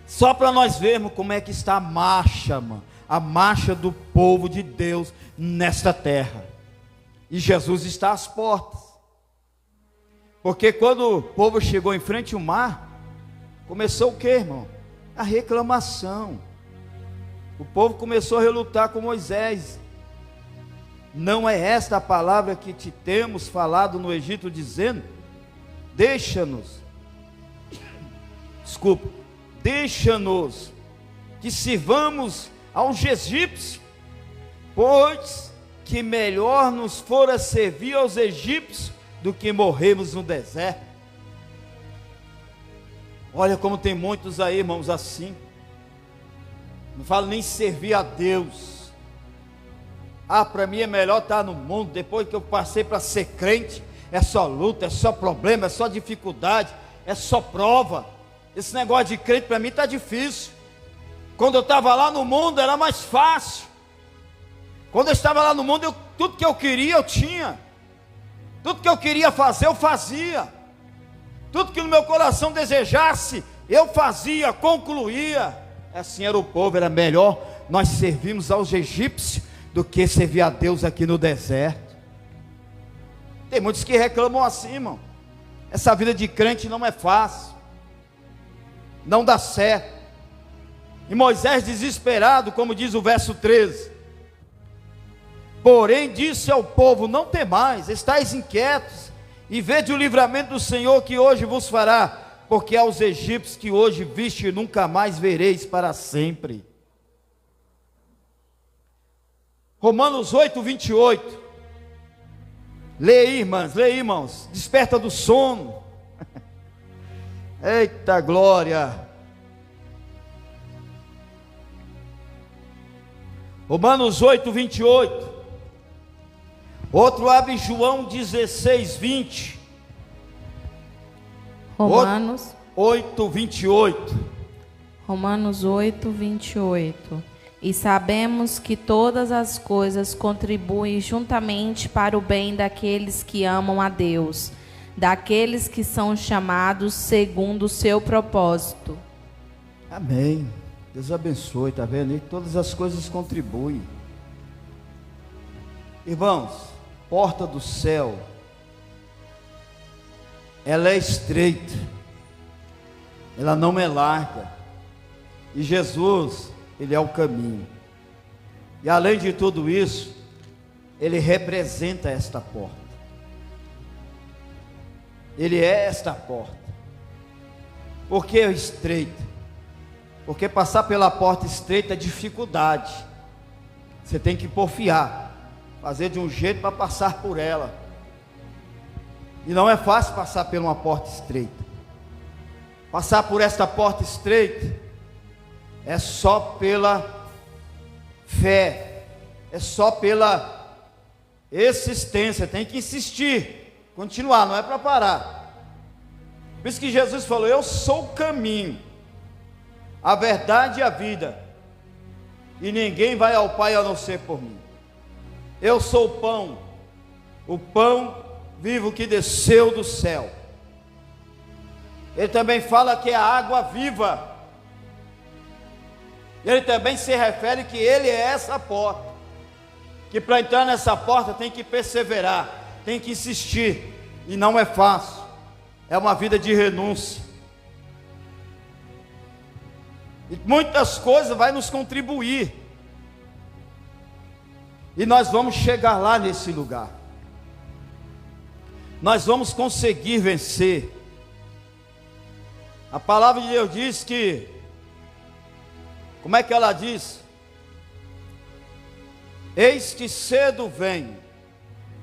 Só para nós vermos como é que está a marcha, mano, a marcha do povo de Deus nesta terra, e Jesus está às portas, porque quando o povo chegou em frente ao mar, começou o que, irmão? A reclamação. O povo começou a relutar com Moisés. Não é esta a palavra que te temos falado no Egito, dizendo: deixa-nos que sirvamos aos egípcios, pois que melhor nos fora servir aos egípcios do que morrermos no deserto. Olha como tem muitos aí, irmãos, assim. Não falo nem servir a Deus. Para mim é melhor estar no mundo. Depois que eu passei para ser crente, é só luta, é só problema, é só dificuldade, é só prova. Esse negócio de crente para mim está difícil. Quando eu estava lá no mundo era mais fácil. Quando eu estava lá no mundo, tudo que eu queria eu tinha. Tudo que eu queria fazer, eu fazia. Tudo que no meu coração desejasse, eu fazia, concluía. Assim era o povo, era melhor nós servirmos aos egípcios do que servir a Deus aqui no deserto. Tem muitos que reclamam assim, irmão. Essa vida de crente não é fácil, não dá certo. E Moisés, desesperado, como diz o verso 13, porém disse ao povo: não temais, estáis inquietos, e vede o livramento do Senhor que hoje vos fará, porque aos egípcios que hoje viste nunca mais vereis para sempre. Romanos 8, 28. Leia, irmãs, leia, irmãos. Desperta do sono. Eita glória. Romanos 8, 28. Outro abre João 16, 20. Romanos 8, 28. Romanos 8, 28. E sabemos que todas as coisas contribuem juntamente para o bem daqueles que amam a Deus, daqueles que são chamados segundo o seu propósito. Amém. Deus abençoe, está vendo? E todas as coisas contribuem. Irmãos, porta do céu, ela é estreita, ela não é larga, e Jesus, Ele é o caminho, e além de tudo isso, Ele representa esta porta, Ele é esta porta. Por que estreita? Porque passar pela porta estreita é dificuldade, você tem que porfiar, fazer de um jeito para passar por ela, e não é fácil passar por uma porta estreita. Passar por esta porta estreita é só pela fé, é só pela existência, tem que insistir, continuar, não é para parar. Por isso que Jesus falou: eu sou o caminho, a verdade e a vida, e ninguém vai ao Pai a não ser por mim. Eu sou o pão vivo que desceu do céu. Ele também fala que é a água viva. Ele também se refere que Ele é essa porta, que para entrar nessa porta tem que perseverar, tem que insistir, e não é fácil, é uma vida de renúncia, e muitas coisas vai nos contribuir, e nós vamos chegar lá nesse lugar, nós vamos conseguir vencer. A palavra de Deus diz que, como é que ela diz? Eis que cedo vem,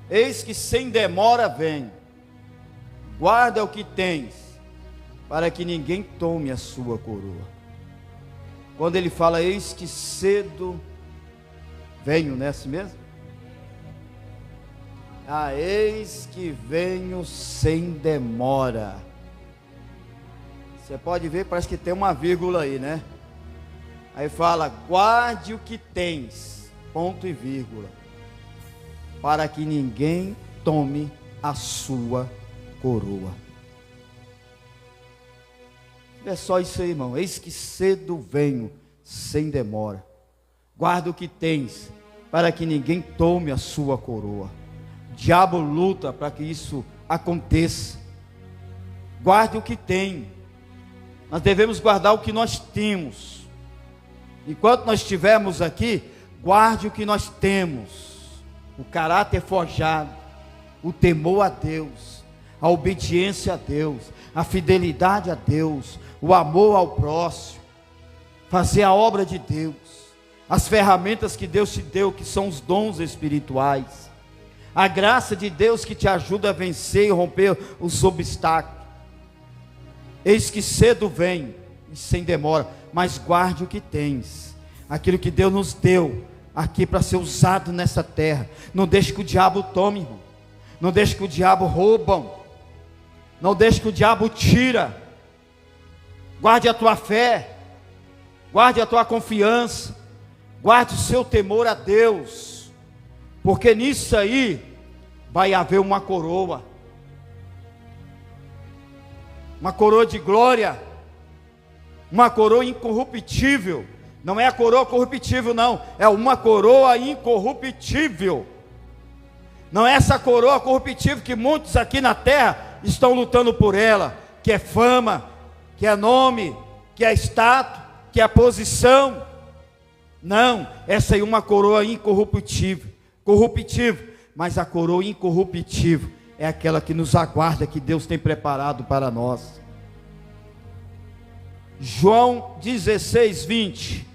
eis que sem demora vem, guarda o que tens, para que ninguém tome a sua coroa. Quando ele fala eis que cedo venho, não é assim mesmo? Ah, eis que venho sem demora. Você pode ver, parece que tem uma vírgula aí, né? Aí fala, guarde o que tens, ponto e vírgula, para que ninguém tome a sua coroa. É só isso aí, irmão. Eis que cedo venho, sem demora. Guarda o que tens, para que ninguém tome a sua coroa. O diabo luta para que isso aconteça. Guarde o que tem. Nós devemos guardar o que nós temos. Enquanto nós estivermos aqui, guarde o que nós temos: o caráter forjado, o temor a Deus, a obediência a Deus, a fidelidade a Deus, o amor ao próximo, fazer a obra de Deus, as ferramentas que Deus te deu, que são os dons espirituais, a graça de Deus que te ajuda a vencer e romper os obstáculos. Eis que cedo vem, e sem demora, mas guarde o que tens, aquilo que Deus nos deu aqui para ser usado nessa terra. Não deixe que o diabo tome, irmão. Não deixe que o diabo rouba. Não deixe que o diabo tira. Guarde a tua fé, guarde a tua confiança, guarde o seu temor a Deus, porque nisso aí vai haver uma coroa de glória, uma coroa incorruptível. Não é a coroa corruptível, não, é uma coroa incorruptível. Não é essa coroa corruptível que muitos aqui na terra estão lutando por ela, que é fama, que é nome, que é status, que é posição. Não, essa é uma coroa incorruptível, mas a coroa incorruptível é aquela que nos aguarda, que Deus tem preparado para nós. João 16, 20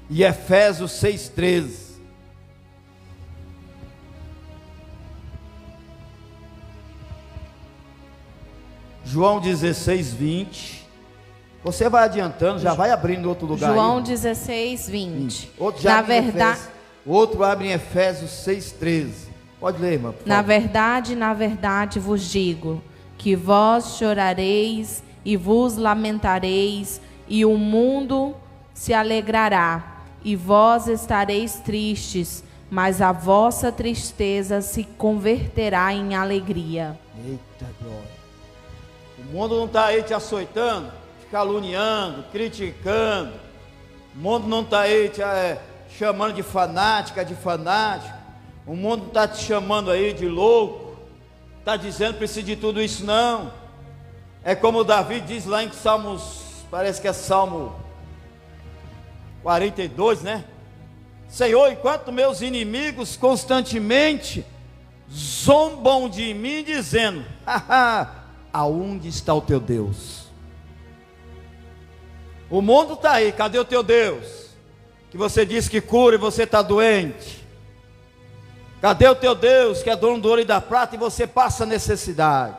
e Efésios 6, 13. João 16, 20. Você vai adiantando, já vai abrindo outro lugar. João aí. 16, 20. Outro já abre verdade. Outro abre em Efésios 6, 13. Pode ler, irmã. Na verdade vos digo, que vós chorareis e vos lamentareis, e o mundo se alegrará, e vós estareis tristes, mas a vossa tristeza se converterá em alegria. Eita glória. O mundo não está aí te açoitando, te caluniando, criticando. O mundo não está aí te chamando de fanática, de fanático. O mundo não está te chamando aí de louco. Está dizendo que precisa de tudo isso, não. É como Davi diz lá em Salmos, parece que é Salmo 42, né? Senhor, enquanto meus inimigos constantemente zombam de mim, dizendo: aonde está o teu Deus? O mundo está aí, cadê o teu Deus? Que você diz que cura e você está doente. Cadê o teu Deus que é dono do ouro e da prata e você passa necessidade?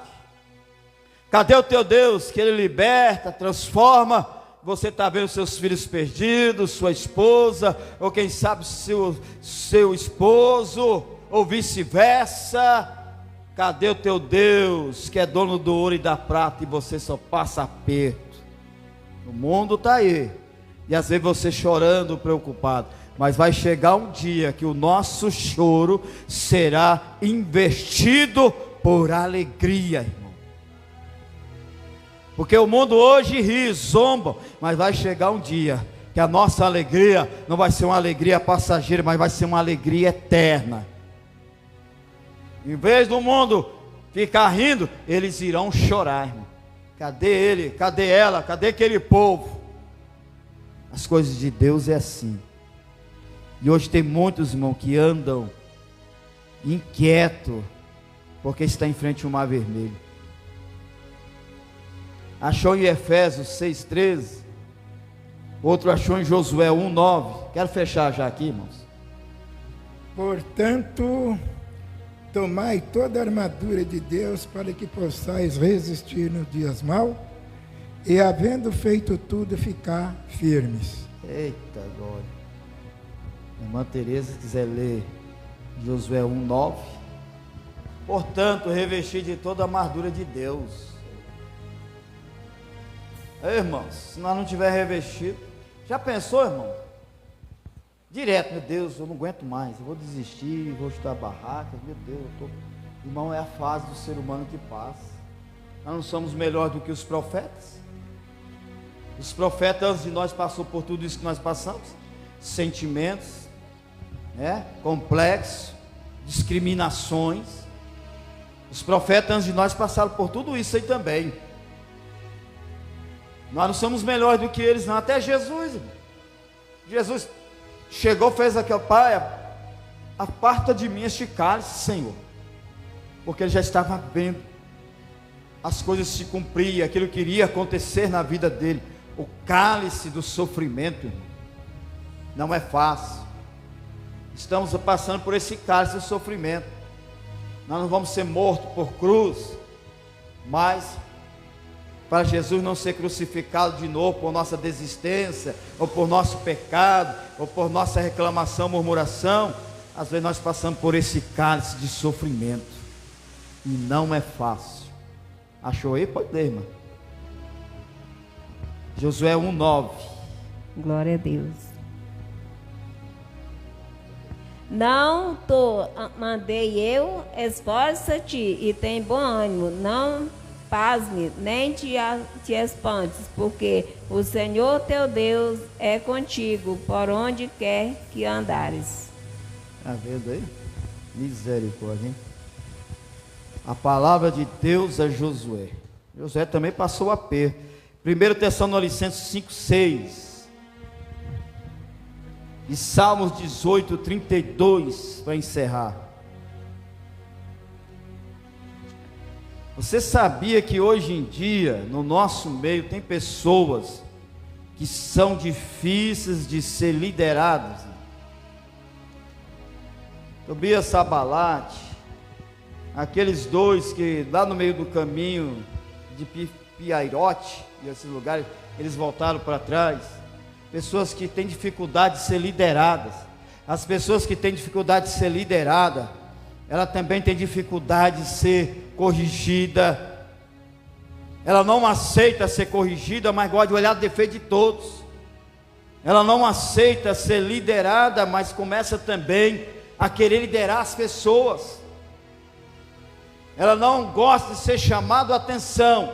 Cadê o teu Deus que Ele liberta, transforma? Você está vendo seus filhos perdidos, sua esposa, ou quem sabe seu esposo, ou vice-versa. Cadê o teu Deus que é dono do ouro e da prata e você só passa aperto? O mundo está aí, e às vezes você chorando, preocupado, mas vai chegar um dia que o nosso choro será investido por alegria, irmão. Porque o mundo hoje ri, zomba, mas vai chegar um dia que a nossa alegria não vai ser uma alegria passageira, mas vai ser uma alegria eterna. Em vez do mundo ficar rindo, eles irão chorar, irmão. Cadê ele? Cadê ela? Cadê aquele povo? As coisas de Deus é assim. E hoje tem muitos, irmãos, que andam inquietos, porque está em frente ao mar vermelho. Achou em Efésios 6,13. Outro achou em Josué 1,9. Quero fechar já aqui, irmãos. Portanto, tomai toda a armadura de Deus, para que possais resistir nos dias maus, e havendo feito tudo, ficar firmes. Eita glória. Irmã Tereza, se quiser ler Josué 1,9. Portanto, revestir de toda a armadura de Deus. Irmãos, se nós não tiver revestido, já pensou, irmão? Direto, meu Deus, eu não aguento mais, eu vou desistir, vou estudar barracas, meu Deus, irmão, é a fase do ser humano que passa. Nós não somos melhores do que os profetas. Os profetas antes de nós passaram por tudo isso que nós passamos, sentimentos, né? Complexos, discriminações. Os profetas antes de nós passaram por tudo isso aí também. Nós não somos melhores do que eles, não. Até Jesus, irmão. Jesus chegou, fez aquele: Pai, aparta de mim este cálice, Senhor, porque ele já estava vendo as coisas se cumprir, aquilo que iria acontecer na vida dele. O cálice do sofrimento, irmão, não é fácil. Estamos passando por esse cálice do sofrimento. Nós não vamos ser mortos por cruz, mas para Jesus não ser crucificado de novo por nossa desistência, ou por nosso pecado, ou por nossa reclamação, murmuração, às vezes nós passamos por esse cálice de sofrimento, e não é fácil. Achou aí? Pode ler, irmão. Josué 1,9. Glória a Deus. Não mandei eu, esforça-te e tem bom ânimo, não pasme, nem te espantes, porque o Senhor teu Deus é contigo, por onde quer que andares. Está vendo aí? Misericórdia, hein? A palavra de Deus é Josué. Josué também passou aperto. 1 Tessalonicenses 5:6. E Salmos 18:32 para encerrar. Você sabia que hoje em dia, no nosso meio, tem pessoas que são difíceis de ser lideradas? Tobias Sabalate, aqueles dois que lá no meio do caminho de Piairote e esses lugares, eles voltaram para trás. Pessoas que têm dificuldade de ser lideradas. As pessoas que têm dificuldade de ser liderada, ela também tem dificuldade de ser corrigida. Ela não aceita ser corrigida, mas gosta de olhar o defeito de todos. Ela não aceita ser liderada, mas começa também a querer liderar as pessoas. Ela não gosta de ser chamada a atenção,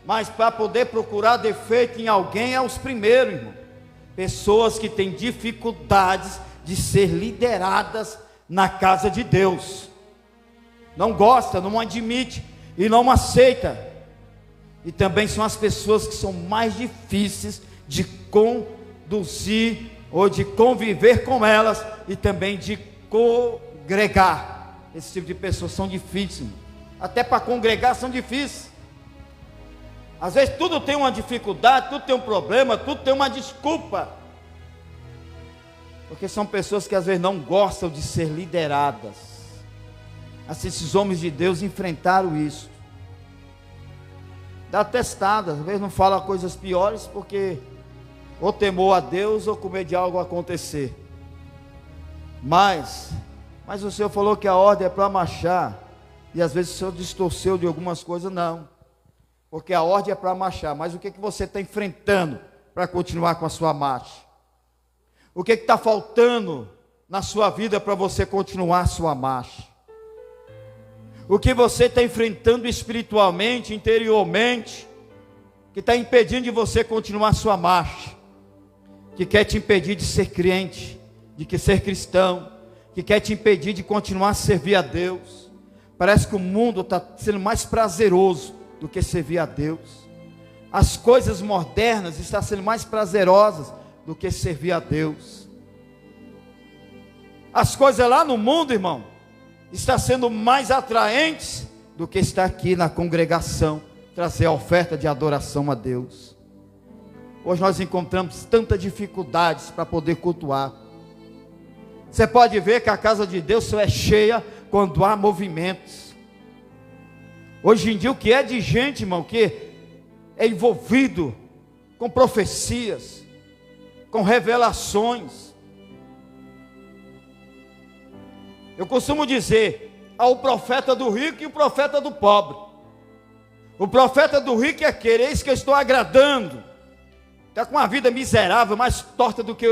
mas para poder procurar defeito em alguém é os primeiros, irmão. Pessoas que têm dificuldades de ser lideradas na casa de Deus. Não gosta, não admite e não aceita. E também são as pessoas que são mais difíceis de conduzir ou de conviver com elas e também de congregar. Esse tipo de pessoas são difíceis. Até para congregar são difíceis. Às vezes tudo tem uma dificuldade, tudo tem um problema, tudo tem uma desculpa. Porque são pessoas que às vezes não gostam de ser lideradas. Assim, esses homens de Deus enfrentaram isso. Dá testada, às vezes não fala coisas piores, porque ou temor a Deus ou com medo de algo acontecer. Mas o Senhor falou que a ordem é para marchar. E às vezes o Senhor distorceu de algumas coisas, não. Porque a ordem é para marchar, mas o que você está enfrentando para continuar com a sua marcha? O que está faltando na sua vida para você continuar a sua marcha? O que você está enfrentando espiritualmente, interiormente, que está impedindo de você continuar a sua marcha? Que quer te impedir de ser crente, de ser cristão, que quer te impedir de continuar a servir a Deus? Parece que o mundo está sendo mais prazeroso do que servir a Deus. As coisas modernas estão sendo mais prazerosas do que servir a Deus. As coisas lá no mundo, irmão, estão sendo mais atraentes do que estar aqui na congregação, trazer a oferta de adoração a Deus. Hoje nós encontramos tantas dificuldades para poder cultuar. Você pode ver que a casa de Deus só é cheia quando há movimentos. Hoje em dia o que é de gente, irmão, que é envolvido com profecias, com revelações. Eu costumo dizer, há o profeta do rico e o profeta do pobre. O profeta do rico é aquele, eis que eu estou agradando. Está com uma vida miserável, mais torta do que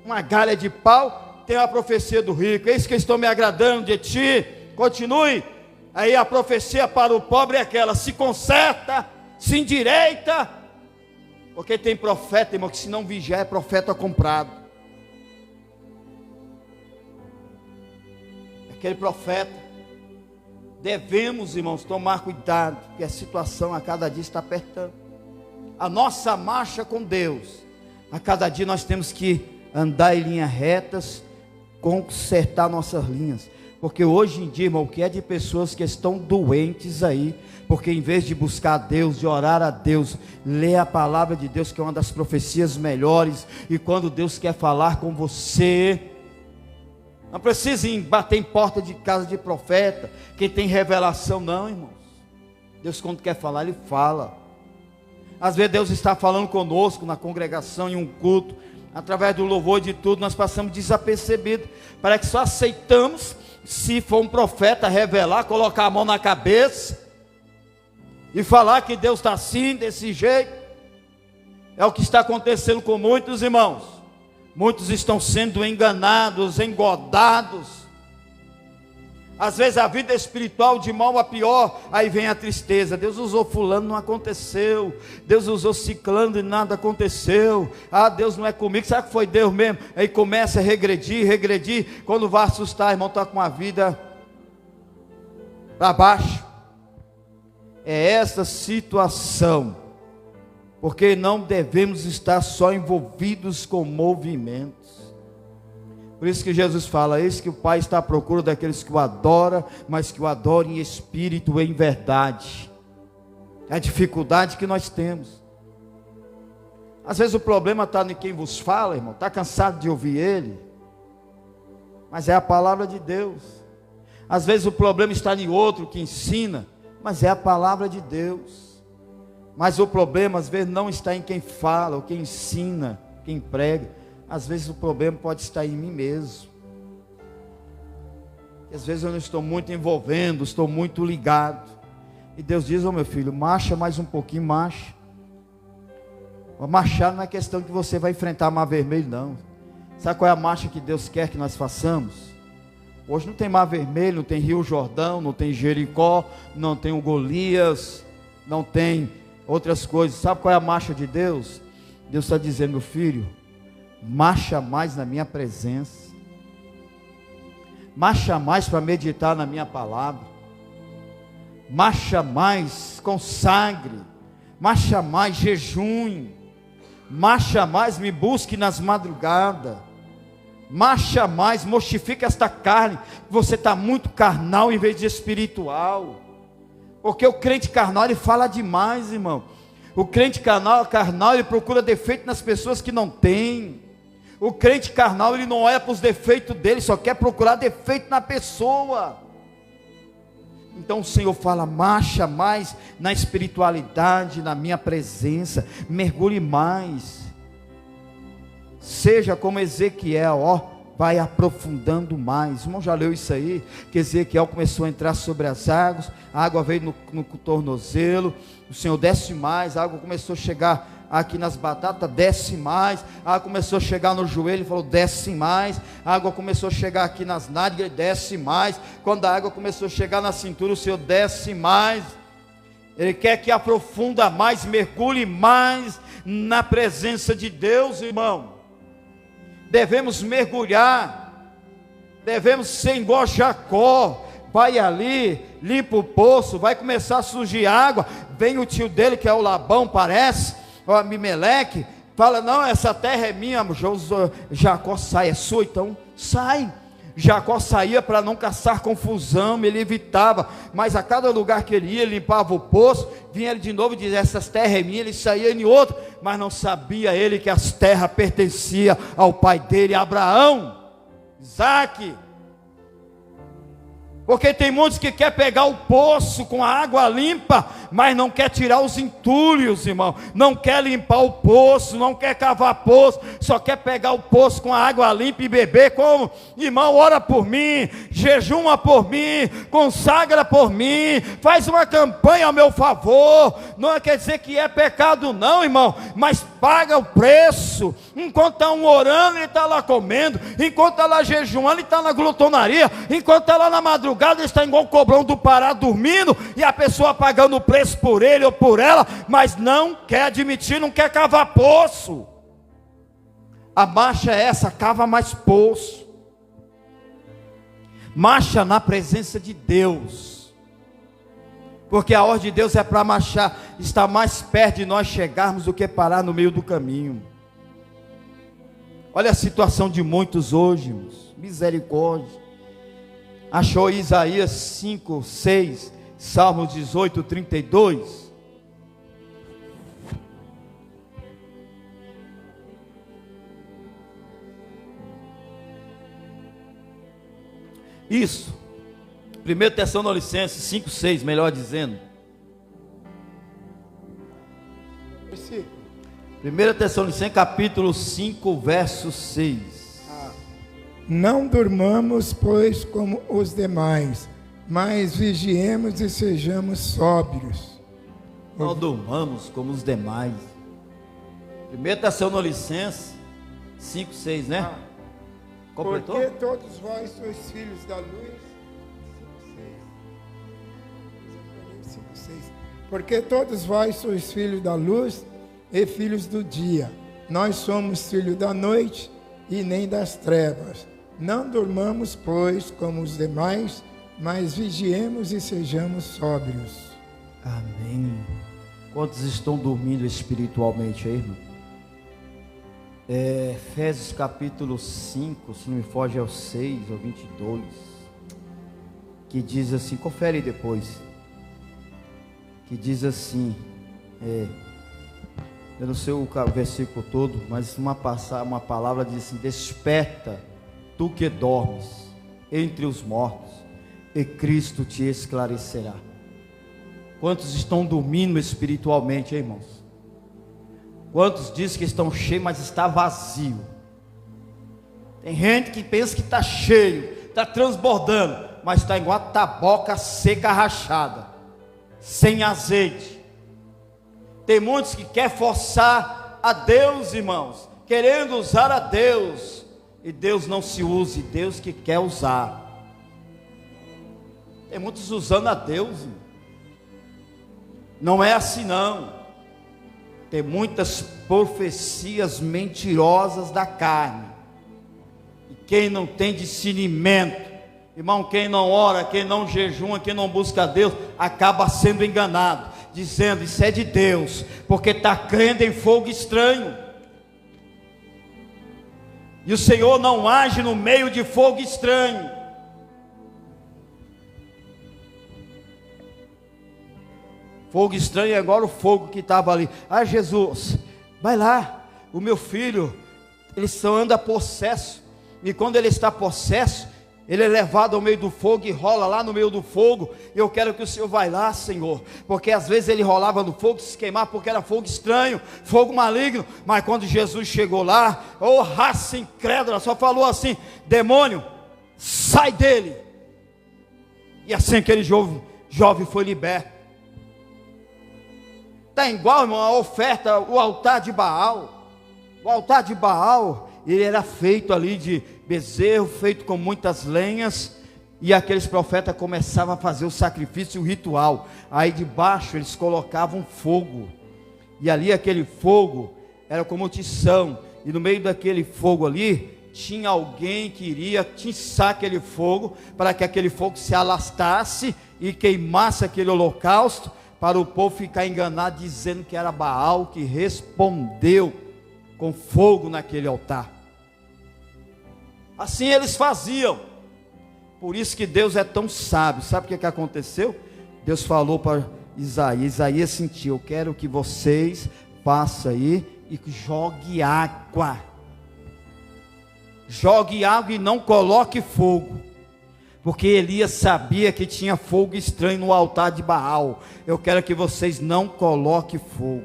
uma galha de pau. Tem a profecia do rico, eis que eu estou me agradando de ti, continue. Aí a profecia para o pobre é aquela: se conserta, se endireita. Porque tem profeta, irmão, que se não vigiar é profeta comprado. Aquele profeta. Devemos, irmãos, tomar cuidado, porque a situação a cada dia está apertando. A nossa marcha com Deus, a cada dia nós temos que andar em linhas retas, consertar nossas linhas. Porque hoje em dia, irmão, o que é de pessoas que estão doentes aí, porque em vez de buscar a Deus, de orar a Deus, ler a palavra de Deus, que é uma das profecias melhores, e quando Deus quer falar com você, não precisa ir bater em porta de casa de profeta, que tem revelação, não, irmãos. Deus, quando quer falar, Ele fala. Às vezes Deus está falando conosco na congregação, em um culto, através do louvor e de tudo, nós passamos desapercebido, para que só aceitamos se for um profeta revelar, colocar a mão na cabeça e falar que Deus está assim, desse jeito. É o que está acontecendo com muitos irmãos. Muitos estão sendo enganados, engodados. Às vezes a vida espiritual de mal a pior, aí vem a tristeza. Deus usou fulano, não aconteceu. Deus usou ciclano e nada aconteceu. Ah, Deus não é comigo, será que foi Deus mesmo? Aí começa a regredir. Quando vai assustar, irmão, está com a vida para baixo. É essa situação. Porque não devemos estar só envolvidos com movimentos. Por isso que Jesus fala: eis que o Pai está à procura daqueles que o adoram, mas que o adorem em espírito e em verdade. É a dificuldade que nós temos. Às vezes o problema está em quem vos fala, irmão. Está cansado de ouvir ele, mas é a palavra de Deus. Às vezes o problema está em outro que ensina, mas é a palavra de Deus. Mas o problema às vezes não está em quem fala, ou quem ensina, quem prega. Às vezes o problema pode estar em mim mesmo. E às vezes eu não estou muito envolvendo, estou muito ligado. E Deus diz: meu filho, marcha mais um pouquinho, marcha. Marchar não é questão que você vai enfrentar mar vermelho, não. Sabe qual é a marcha que Deus quer que nós façamos? Hoje não tem mar vermelho, não tem Rio Jordão, não tem Jericó, não tem o Golias, não tem outras coisas. Sabe qual é a marcha de Deus? Deus está dizendo: meu filho, marcha mais na minha presença, marcha mais para meditar na minha palavra, marcha mais, consagre, marcha mais, jejum, marcha mais, me busque nas madrugadas, marcha mais, mortifica esta carne. Você está muito carnal em vez de espiritual, porque o crente carnal ele fala demais, irmão. O crente carnal ele procura defeito nas pessoas que não têm. O crente carnal, ele não olha para os defeitos dele, só quer procurar defeito na pessoa. Então o Senhor fala: marcha mais na espiritualidade, na minha presença, mergulhe mais. Seja como Ezequiel, vai aprofundando mais. O irmão já leu isso aí, que Ezequiel começou a entrar sobre as águas, a água veio no tornozelo, o Senhor desce mais, a água começou a chegar aqui nas batatas, desce mais, a água começou a chegar no joelho, ele falou: desce mais, a água começou a chegar aqui nas nádegas, ele desce mais, quando a água começou a chegar na cintura, o Senhor desce mais. Ele quer que aprofunda mais, mergulhe mais na presença de Deus, irmão. Devemos mergulhar, devemos ser igual Jacó. Vai ali, limpa o poço, vai começar a surgir água, vem o tio dele que é o Labão, parece, o Abimeleque, fala: não, essa terra é minha. Jacó sai: é sua, então sai. Jacó saía para não caçar confusão, ele evitava, mas a cada lugar que ele ia, ele limpava o poço, vinha ele de novo e dizia: essas terras é minha. Ele saía em outro, mas não sabia ele que as terras pertenciam ao pai dele, Abraão, Isaque. Porque tem muitos que quer pegar o poço com a água limpa, mas não quer tirar os entulhos, irmão. Não quer limpar o poço, não quer cavar poço, só quer pegar o poço com a água limpa e beber. Como? Irmão, ora por mim, jejuma por mim, consagra por mim, faz uma campanha ao meu favor. Não quer dizer que é pecado não, irmão, mas paga o preço. Enquanto está um orando, ele está lá comendo. Enquanto está lá jejuando, ele está na glutonaria. Enquanto está lá na madrugada, ele está igual o cobrão do Pará dormindo, e a pessoa pagando o preço por ele ou por ela, mas não quer admitir, não quer cavar poço. A marcha é essa: cava mais poço, marcha na presença de Deus, porque a ordem de Deus é para marchar, está mais perto de nós chegarmos do que parar no meio do caminho. Olha a situação de muitos hoje, irmãos. Misericórdia. Achou Isaías 5, 6, Salmos 18, 32? Isso. 1 Tessalonicenses 5, 6, melhor dizendo. 1 Tessalonicenses capítulo 5, verso 6. Não durmamos, pois, como os demais, mas vigiemos e sejamos sóbrios. Não durmamos como os demais. 1 Tessalonicenses 5, 6, né? Completou? Porque todos vós sois filhos da luz. 5, 6. Porque todos vós sois filhos da luz e filhos do dia. Nós somos filhos da noite e nem das trevas. Não durmamos, pois, como os demais, mas vigiemos e sejamos sóbrios. Amém. Quantos estão dormindo espiritualmente aí, irmão? Efésios capítulo 5, se não me foge, é o 6 ou 22, que diz assim, confere aí depois, que diz assim, eu não sei o versículo todo, mas uma palavra diz assim: desperta, tu que dormes entre os mortos, e Cristo te esclarecerá. Quantos estão dormindo espiritualmente, hein, irmãos? Quantos dizem que estão cheios, mas está vazio? Tem gente que pensa que está cheio, está transbordando, mas está igual a taboca seca, rachada, sem azeite. Tem muitos que querem forçar a Deus, irmãos, querendo usar a Deus, e Deus não se use, Deus que quer usar. Tem muitos usando a Deus, irmão. Não é assim não. Tem muitas profecias mentirosas da carne, e quem não tem discernimento, irmão, quem não ora, quem não jejuma, quem não busca a Deus, acaba sendo enganado, dizendo isso é de Deus, porque está crendo em fogo estranho, e o Senhor não age no meio de fogo estranho. Fogo estranho é agora o fogo que estava ali. Ah, Jesus, vai lá, o meu filho, ele só anda possesso, e quando ele está possesso, ele é levado ao meio do fogo e rola lá no meio do fogo. Eu quero que o Senhor vá lá, Senhor, porque às vezes ele rolava no fogo, se queimava porque era fogo estranho, fogo maligno. Mas quando Jesus chegou lá, raça incrédula, só falou assim: demônio, sai dele. E assim aquele jovem foi liberto. Está igual, irmão, a oferta, o altar de Baal. O altar de Baal, ele era feito ali de bezerro, feito com muitas lenhas, e aqueles profetas começavam a fazer o sacrifício, o ritual. Aí debaixo eles colocavam fogo, e ali aquele fogo era como tição, e no meio daquele fogo ali, tinha alguém que iria tiçar aquele fogo, para que aquele fogo se alastrasse e queimasse aquele holocausto, para o povo ficar enganado, dizendo que era Baal que respondeu com fogo naquele altar. Assim eles faziam. Por isso que Deus é tão sábio. Sabe o que aconteceu? Deus falou para Isaías. Isaías sentiu: eu quero que vocês façam aí e jogue água. Jogue água e não coloque fogo. Porque Elias sabia que tinha fogo estranho no altar de Baal. Eu quero que vocês não coloquem fogo,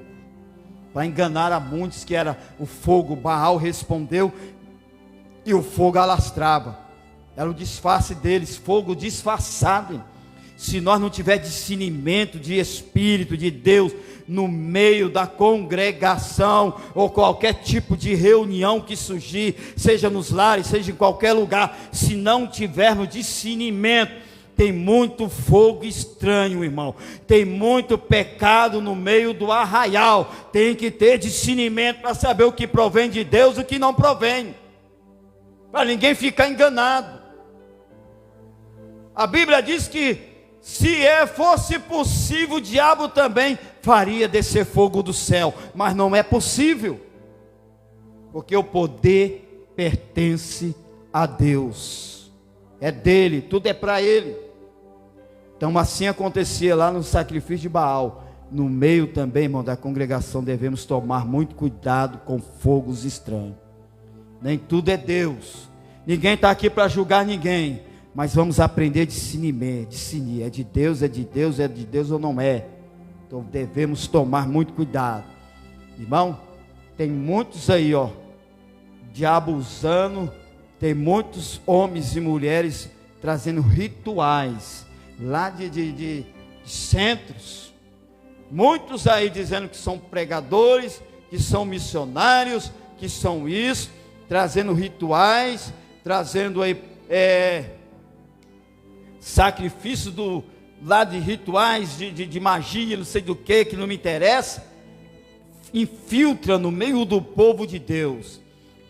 para enganar a muitos que era o fogo. Baal respondeu e o fogo alastrava. Era o disfarce deles, fogo disfarçado. Se nós não tiver discernimento de Espírito de Deus no meio da congregação, ou qualquer tipo de reunião que surgir, seja nos lares, seja em qualquer lugar, se não tivermos discernimento, tem muito fogo estranho, irmão, tem muito pecado no meio do arraial. Tem que ter discernimento para saber o que provém de Deus e o que não provém, para ninguém ficar enganado. A Bíblia diz que se fosse possível, o diabo também faria descer fogo do céu, mas não é possível, porque o poder pertence a Deus, é dele, tudo é para ele. Então assim acontecia lá no sacrifício de Baal. No meio também, irmão, da congregação, devemos tomar muito cuidado com fogos estranhos. Nem tudo é Deus, ninguém está aqui para julgar ninguém, mas vamos aprender a discernir, é de Deus, é de Deus, é de Deus ou não é. Então devemos tomar muito cuidado. Irmão, tem muitos aí, diabo usando, tem muitos homens e mulheres trazendo rituais, lá de centros, muitos aí dizendo que são pregadores, que são missionários, que são isso, trazendo rituais, trazendo aí, sacrifício lá de rituais, de magia, não sei do que não me interessa, infiltra no meio do povo de Deus.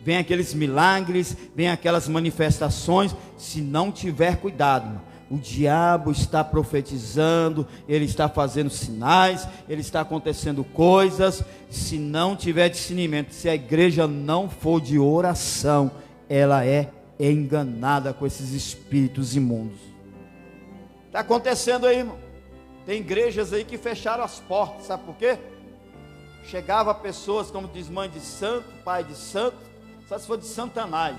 Vem aqueles milagres, vem aquelas manifestações, se não tiver cuidado, irmão. O diabo está profetizando, ele está fazendo sinais, ele está acontecendo coisas. Se não tiver discernimento, se a igreja não for de oração, ela é enganada com esses espíritos imundos. Está acontecendo aí, irmão. Tem igrejas aí que fecharam as portas, sabe por quê? Chegava pessoas, como diz mãe de santo, pai de santo, só se for de Satanás.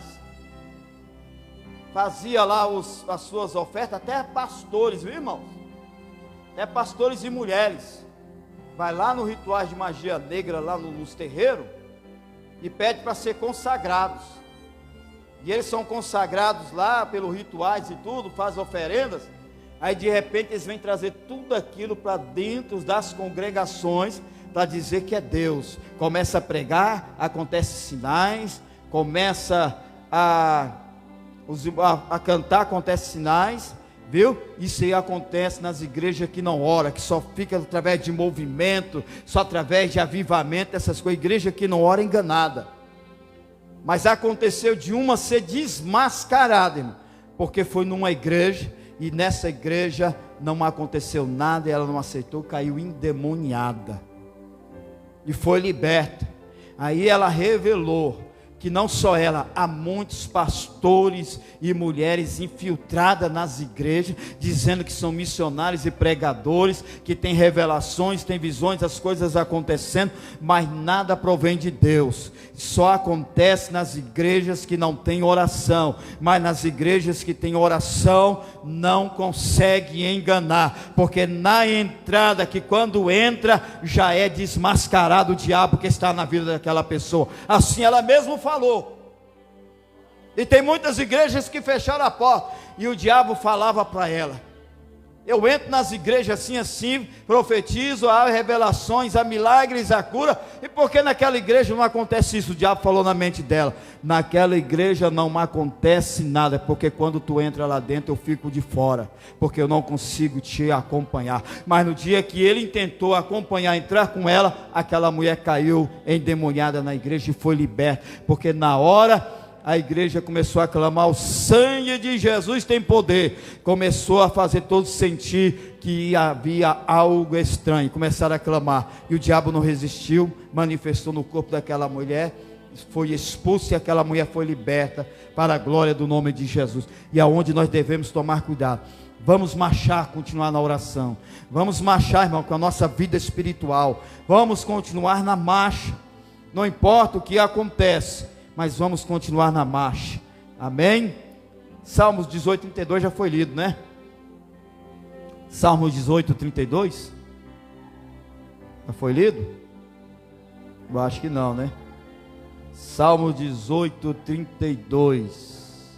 Fazia lá as suas ofertas, até pastores, viu, irmãos? Até pastores e mulheres. Vai lá no rituais de magia negra, lá nos terreiros, e pede para ser consagrados. E eles são consagrados lá pelos rituais e tudo, fazem oferendas. Aí de repente eles vêm trazer tudo aquilo para dentro das congregações, para dizer que é Deus. Começa a pregar, acontecem sinais, começa a cantar, acontece sinais, viu? Isso aí acontece nas igrejas que não ora, que só fica através de movimento, só através de avivamento, essas coisas. Igreja que não ora enganada. Mas aconteceu de uma ser desmascarada, irmão, porque foi numa igreja, e nessa igreja não aconteceu nada, e ela não aceitou, caiu endemoniada, e foi liberta. Aí ela revelou que não só ela, há muitos pastores e mulheres infiltradas nas igrejas, dizendo que são missionários e pregadores, que têm revelações, têm visões, as coisas acontecendo, mas nada provém de Deus. Só acontece nas igrejas que não têm oração, mas nas igrejas que têm oração, não consegue enganar, porque na entrada, que quando entra, já é desmascarado o diabo que está na vida daquela pessoa. Assim ela mesma falou. E tem muitas igrejas que fecharam a porta, e o diabo falava para ela: eu entro nas igrejas assim, profetizo, há revelações, há milagres, há cura. E por que naquela igreja não acontece isso? O diabo falou na mente dela: naquela igreja não acontece nada, porque quando tu entra lá dentro eu fico de fora, porque eu não consigo te acompanhar. Mas no dia que ele tentou acompanhar, entrar com ela, aquela mulher caiu endemoniada na igreja e foi liberta, porque na hora a igreja começou a clamar: o sangue de Jesus tem poder. Começou a fazer todos sentir que havia algo estranho, começaram a clamar, e o diabo não resistiu, manifestou no corpo daquela mulher, foi expulso, e aquela mulher foi liberta para a glória do nome de Jesus. E aonde nós devemos tomar cuidado, vamos marchar, continuar na oração, vamos marchar, irmão, com a nossa vida espiritual, vamos continuar na marcha, não importa o que acontece, mas vamos continuar na marcha, amém? Salmos 18, 32 já foi lido, né? Salmos 18, 32 já foi lido? Eu acho que não, né? Salmos 18, 32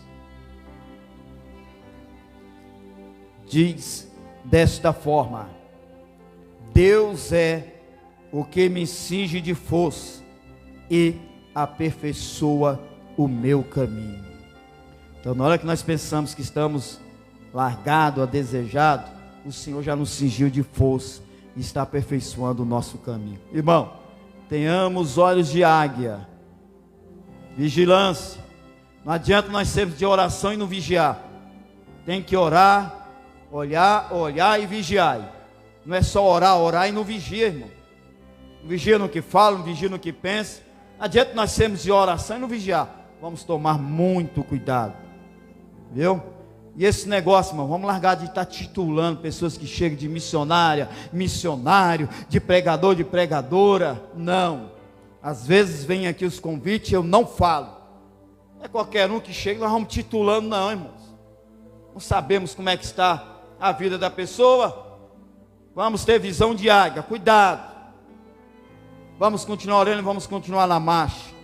diz desta forma: Deus é o que me cinge de força e aperfeiçoa o meu caminho. Então, na hora que nós pensamos que estamos largados, adesejados, o Senhor já nos cingiu de força e está aperfeiçoando o nosso caminho. Irmão, tenhamos olhos de águia, vigilância. Não adianta nós sermos de oração e não vigiar. Tem que orar, olhar e vigiar. Não é só orar e não vigia, irmão. Não vigia no que fala, não vigia no que pensa. Não adianta nós sermos de oração e não vigiar. Vamos tomar muito cuidado, viu? E esse negócio, irmão, vamos largar de estar titulando pessoas que chegam de missionária, missionário, de pregador, de pregadora. Não. Às vezes vem aqui os convites e eu não falo. Não é qualquer um que chega, nós vamos titulando, não, irmãos. Não sabemos como é que está a vida da pessoa. Vamos ter visão de águia, cuidado. Vamos continuar orando, vamos continuar na marcha.